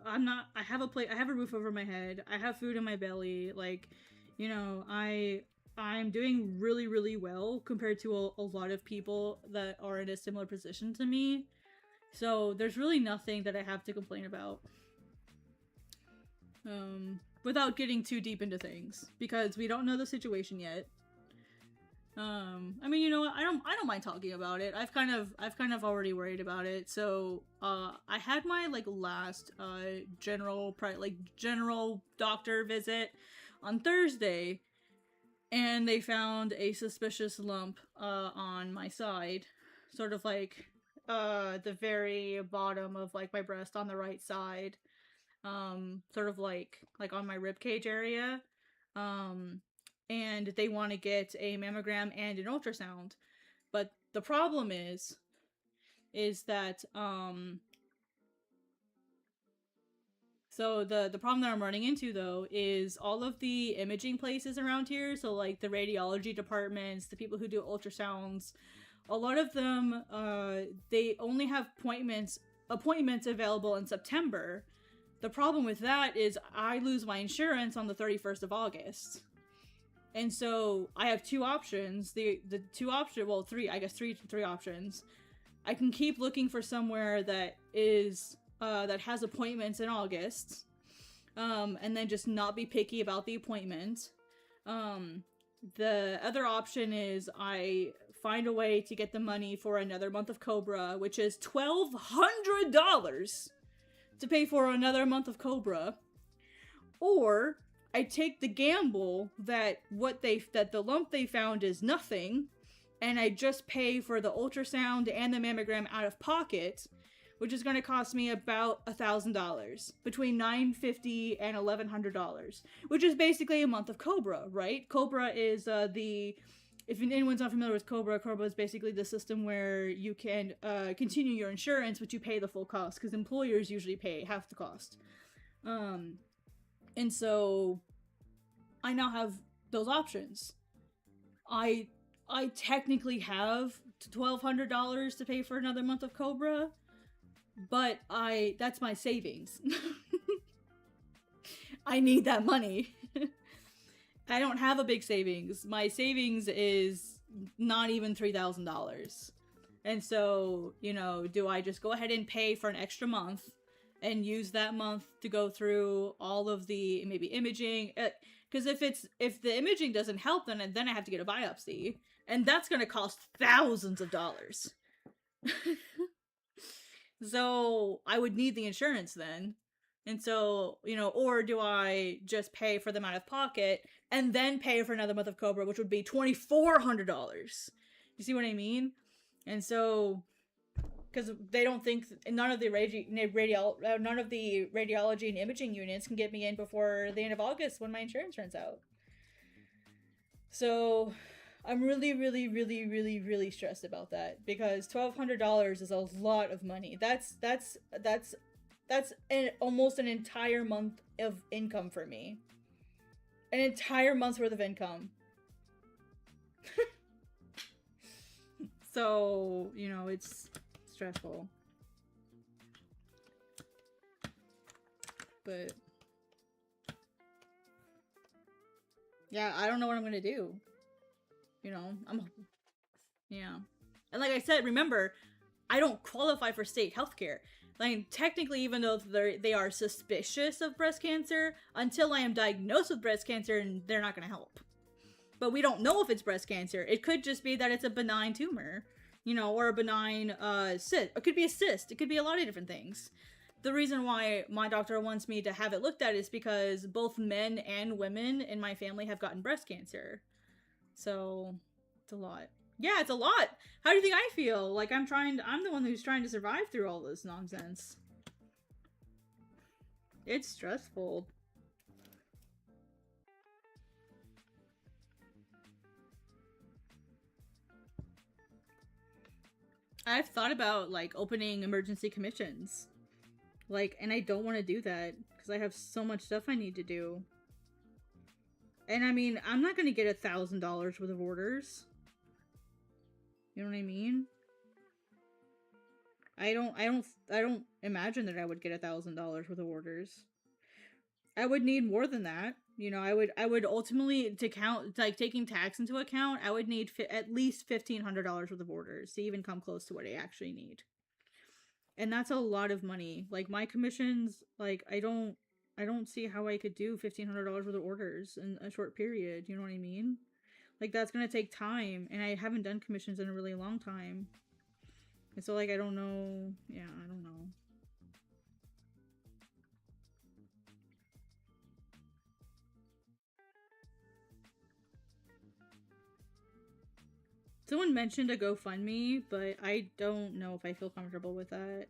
I have a roof over my head. I have food in my belly. Like, you know, I'm doing really, really well compared to a lot of people that are in a similar position to me. So there's really nothing that I have to complain about. Without getting too deep into things, because we don't know the situation yet. I mean, you know what? I don't mind talking about it. I've kind of already worried about it. So, I had my like last general doctor visit on Thursday, and they found a suspicious lump on my side, sort of like the very bottom of like my breast on the right side, sort of like on my rib cage area. And they want to get a mammogram and an ultrasound. But the problem is that, so the problem that I'm running into though is all of the imaging places around here, so like the radiology departments, the people who do ultrasounds, a lot of them, they only have appointments available in September. The problem with that is I lose my insurance on the 31st of August. And so I have two options. Three options. I can keep looking for somewhere that is that has appointments in August, and then just not be picky about the appointment. The other option is I find a way to get the money for another month of Cobra, which is $1,200 to pay for another month of Cobra, or I take the gamble that the lump they found is nothing, and I just pay for the ultrasound and the mammogram out of pocket, which is going to cost me about $1,000, between $950 and $1,100, which is basically a month of Cobra, right? Cobra is if anyone's not familiar with Cobra is basically the system where you can continue your insurance, but you pay the full cost, because employers usually pay half the cost. And so I now have those options. I technically have $1,200 to pay for another month of Cobra, but that's my savings. I need that money. I don't have a big savings. My savings is not even $3,000. And so, you know, do I just go ahead and pay for an extra month and use that month to go through all of the maybe imaging? Because if the imaging doesn't help, then I have to get a biopsy, and that's going to cost thousands of dollars. So I would need the insurance then. And so, you know, or do I just pay for them out of pocket and then pay for another month of Cobra, which would be $2,400? You see what I mean? And so, because they don't think none of the radiology and imaging units can get me in before the end of August when my insurance runs out. So I'm really, really, really, really, really stressed about that, because $1,200 is a lot of money. That's almost an entire month of income for me. An entire month's worth of income. So, you know, it's stressful. But yeah, I don't know what I'm gonna do. You know, yeah. And like I said, remember, I don't qualify for state healthcare. Like, technically, even though they are suspicious of breast cancer, until I am diagnosed with breast cancer, and they're not gonna help. But we don't know if it's breast cancer. It could just be that it's a benign tumor, you know, or a benign cyst. It could be a cyst. It could be a lot of different things. The reason why my doctor wants me to have it looked at is because both men and women in my family have gotten breast cancer. So, it's a lot. Yeah, it's a lot. How do you think I feel? Like, I'm the one who's trying to survive through all this nonsense. It's stressful. I've thought about, like, opening emergency commissions. Like, and I don't want to do that because I have so much stuff I need to do. And I mean, I'm not going to get $1,000 worth of orders. You know what I mean? I don't imagine that I would get $1,000 worth of orders. I would need more than that. You know, I would ultimately, to count, like, taking tax into account, I would need at least $1,500 worth of orders to even come close to what I actually need. And that's a lot of money. Like, my commissions, like, I don't see how I could do $1,500 worth of orders in a short period. You know what I mean? Like, that's gonna take time, and I haven't done commissions in a really long time. And so, like, I don't know. Yeah, I don't know. Someone mentioned a GoFundMe, but I don't know if I feel comfortable with that.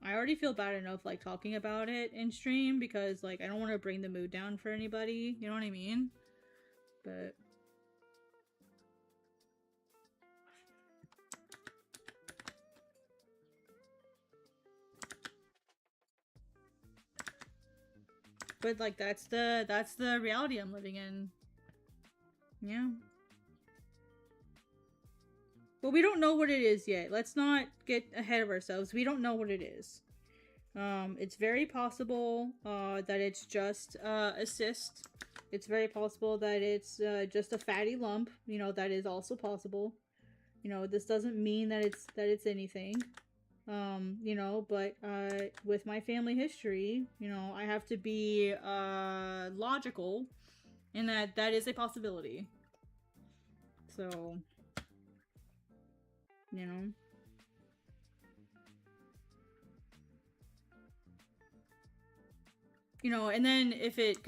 I already feel bad enough, like, talking about it in stream because, like, I don't want to bring the mood down for anybody. You know what I mean? But like, that's the reality I'm living in. Yeah. But we don't know what it is yet. Let's not get ahead of ourselves. We don't know what it is. It's very possible that it's just a cyst. It's very possible that it's just a fatty lump. You know, that is also possible. You know, this doesn't mean that it's anything. You know, but with my family history, you know, I have to be logical in that is a possibility. So, you know. You know, and then if it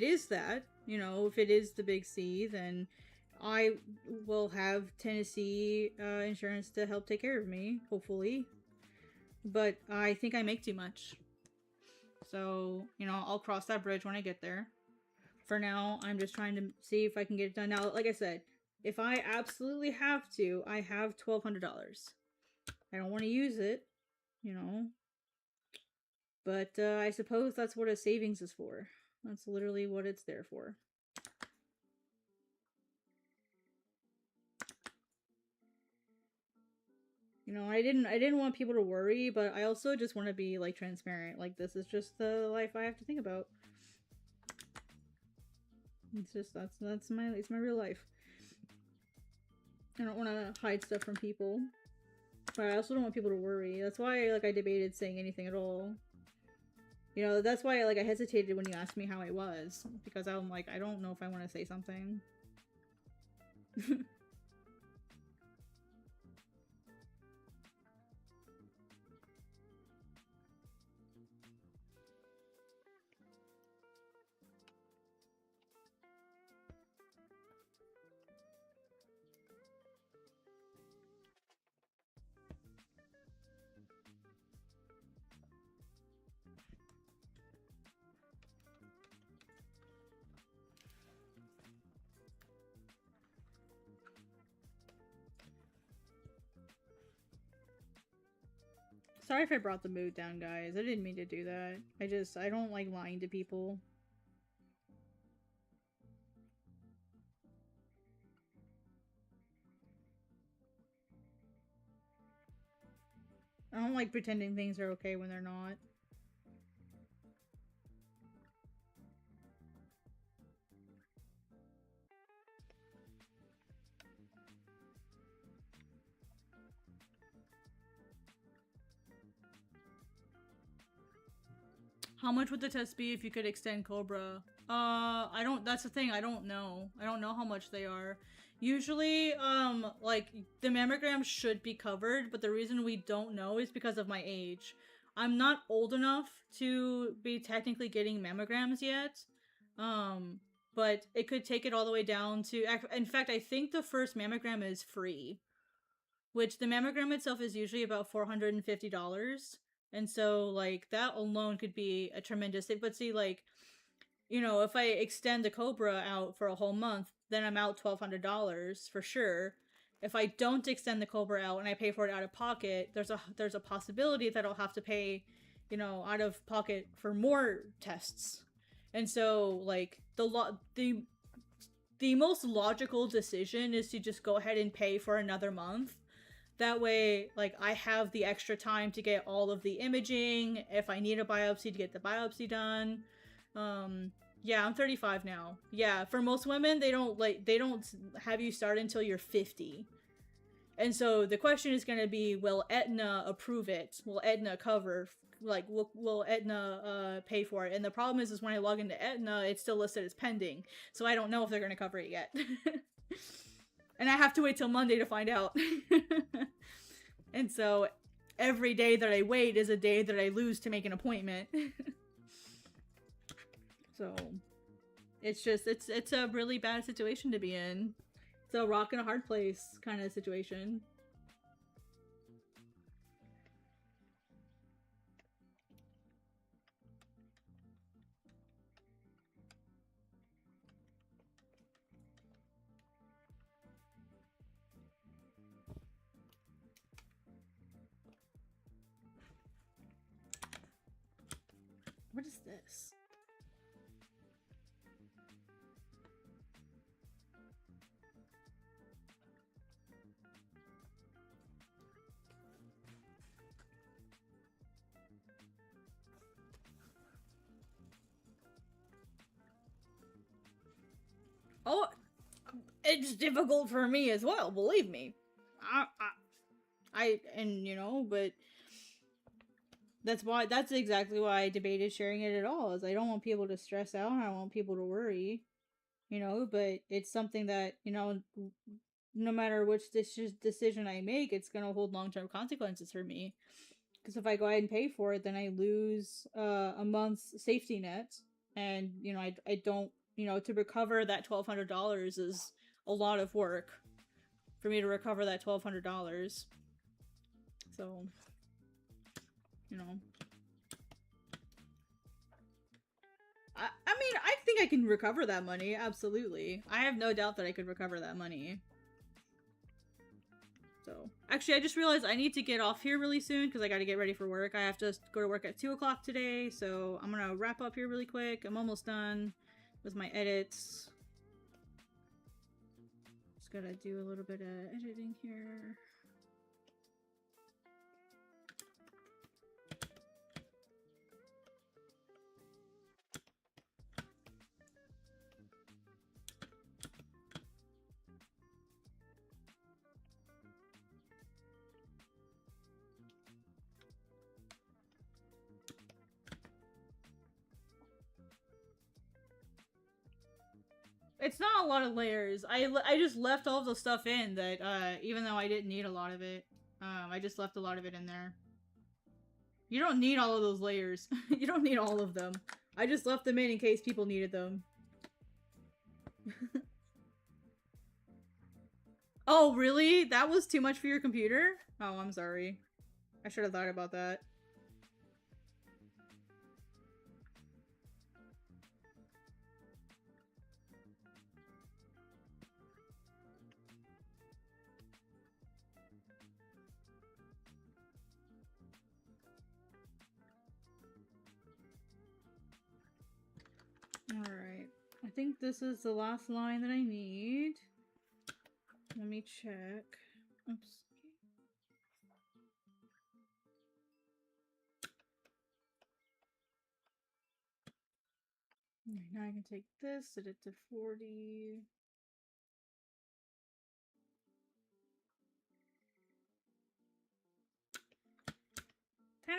is that, you know, if it is the big C, then I will have Tennessee insurance to help take care of me, hopefully. But I think I make too much. So, you know, I'll cross that bridge when I get there. For now, I'm just trying to see if I can get it done. Now, like I said, if I absolutely have to, I have $1,200. I don't want to use it, you know. But I suppose that's what a savings is for. That's literally what it's there for. You know, I didn't want people to worry, but I also just want to be, like, transparent. Like, this is just the life I have to think about. It's just it's my real life. I don't want to hide stuff from people, but I also don't want people to worry. That's why, like, I debated saying anything at all. You know, that's why, like, I hesitated when you asked me how I was, because I'm like, I don't know if I want to say something. Sorry if I brought the mood down, guys. I didn't mean to do that. I don't like lying to people. I don't like pretending things are okay when they're not. How much would the test be if you could extend Cobra? I don't, that's the thing, I don't know. I don't know how much they are. Usually, like, the mammograms should be covered, but the reason we don't know is because of my age. I'm not old enough to be technically getting mammograms yet. But it could take it all the way down to, in fact, I think the first mammogram is free, which the mammogram itself is usually about $450. And so, like, that alone could be a tremendous thing. But see, like, you know, if I extend the Cobra out for a whole month, then I'm out $1,200 for sure. If I don't extend the Cobra out and I pay for it out of pocket, there's a possibility that I'll have to pay, you know, out of pocket for more tests. And so, like, the most logical decision is to just go ahead and pay for another month. That way, like, I have the extra time to get all of the imaging, if I need a biopsy, to get the biopsy done. Yeah, I'm 35 now. Yeah, for most women, they don't have you start until you're 50. And so the question is going to be, will Aetna approve it? Will Aetna cover, like, will Aetna pay for it? And the problem is when I log into Aetna, it's still listed as pending. So I don't know if they're going to cover it yet. And I have to wait till Monday to find out. And so every day that I wait is a day that I lose to make an appointment. So it's just, it's a really bad situation to be in. It's a rock and a hard place kind of situation. What is this? Oh, it's difficult for me as well, believe me. And you know, but that's exactly why I debated sharing it at all, is I don't want people to stress out, I don't want people to worry, you know, but it's something that, you know, no matter which decision I make, it's gonna hold long-term consequences for me. Because if I go ahead and pay for it, then I lose a month's safety net, and you know, I don't, you know, to recover that $1,200 is a lot of work for me to recover that $1,200. So, you know, I mean, I think I can recover that money, absolutely. I have no doubt that I could recover that money. So, actually, I just realized I need to get off here really soon because I got to get ready for work. I have to go to work at 2 o'clock today, so I'm gonna wrap up here really quick. I'm almost done with my edits. Just gotta do a little bit of editing here. It's not a lot of layers. I just left all of the stuff in that, even though I didn't need a lot of it. I just left a lot of it in there. You don't need all of those layers. You don't need all of them. I just left them in case people needed them. Oh, really? That was too much for your computer? Oh, I'm sorry. I should have thought about that. think this is the last line that I need. Let me check. Oops. Now I can take this, set it to 40. Ta-da!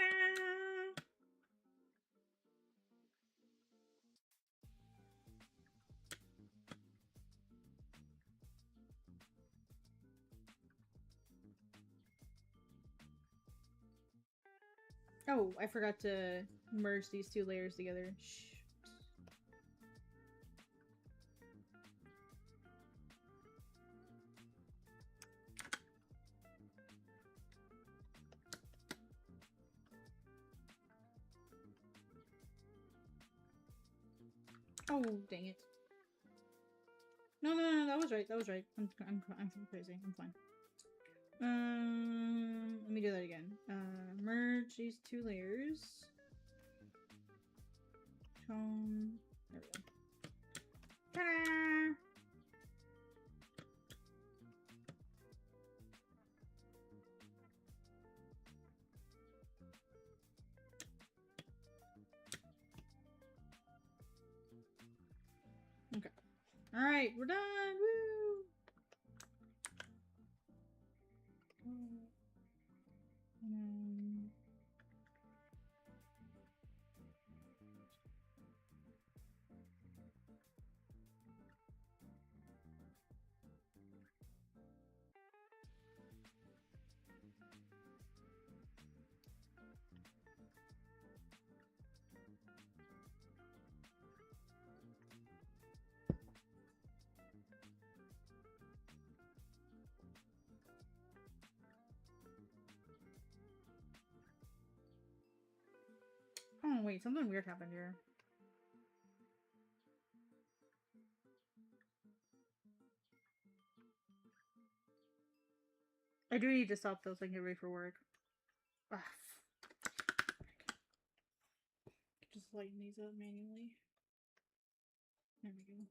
Oh, I forgot to merge these two layers together. Shh. Oh, dang it. No, that was right. That was right. I'm crazy. I'm fine. Let me do that again. Merge these two layers. Tone. There we go. Ta-da! Okay. Alright, we're done! Woo! Oh, wait, something weird happened here. I do need to stop though so I can get ready for work. Ah, just lighten these up manually. There we go.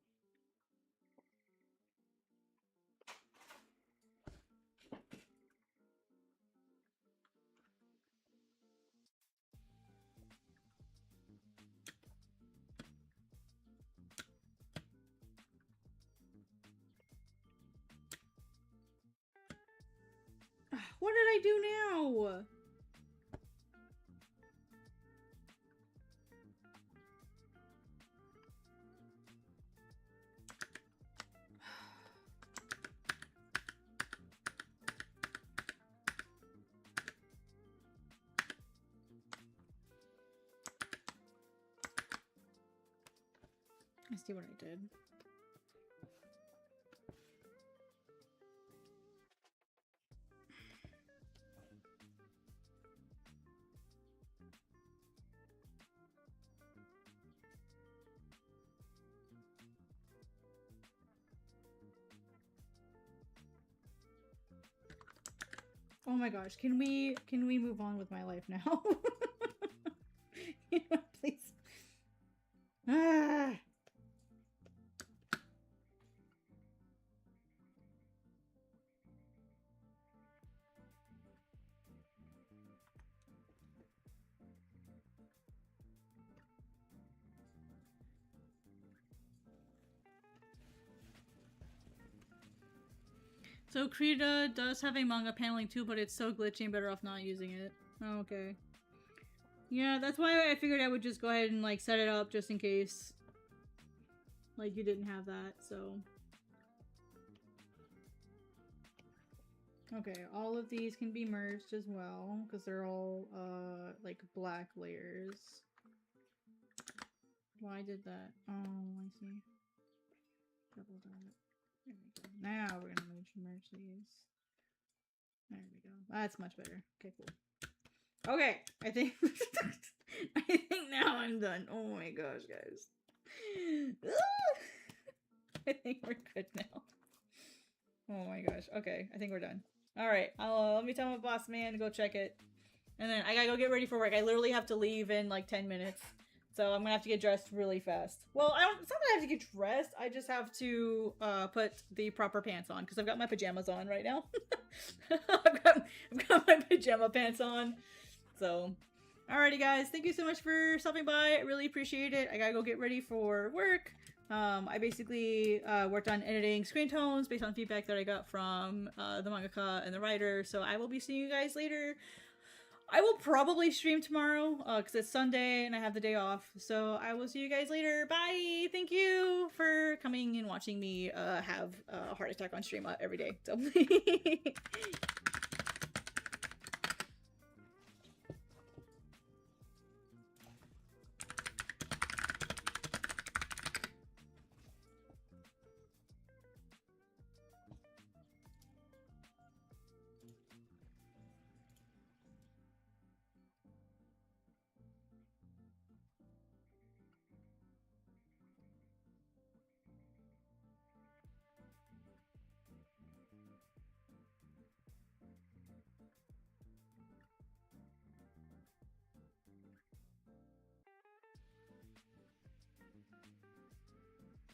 What did I do now? I see what I did. Oh my gosh, can we move on with my life now? You know, please. Ah. So Krita does have a manga paneling too, but it's so glitchy and better off not using it. Oh, okay. Yeah, that's why I figured I would just go ahead and like set it up just in case like you didn't have that, so. Okay, all of these can be merged as well because they're all like black layers. Why did that? Oh, I see. Double that. There we go. Now we're gonna merge these. There we go. That's much better. Okay, cool. Okay, I think I think now I'm done. Oh my gosh, guys. I think we're good now. Oh my gosh. Okay, I think we're done. All right. Let me tell my boss man to go check it, and then I gotta go get ready for work. I literally have to leave in like 10 minutes. So I'm gonna have to get dressed really fast. Well, it's not that I have to get dressed. I just have to put the proper pants on because I've got my pajamas on right now. I've got my pajama pants on. So, alrighty guys, thank you so much for stopping by. I really appreciate it. I gotta go get ready for work. I basically worked on editing screen tones based on feedback that I got from the mangaka and the writer. So I will be seeing you guys later. I will probably stream tomorrow because it's Sunday and I have the day off. So I will see you guys later. Bye! Thank you for coming and watching me have a heart attack on stream every day. So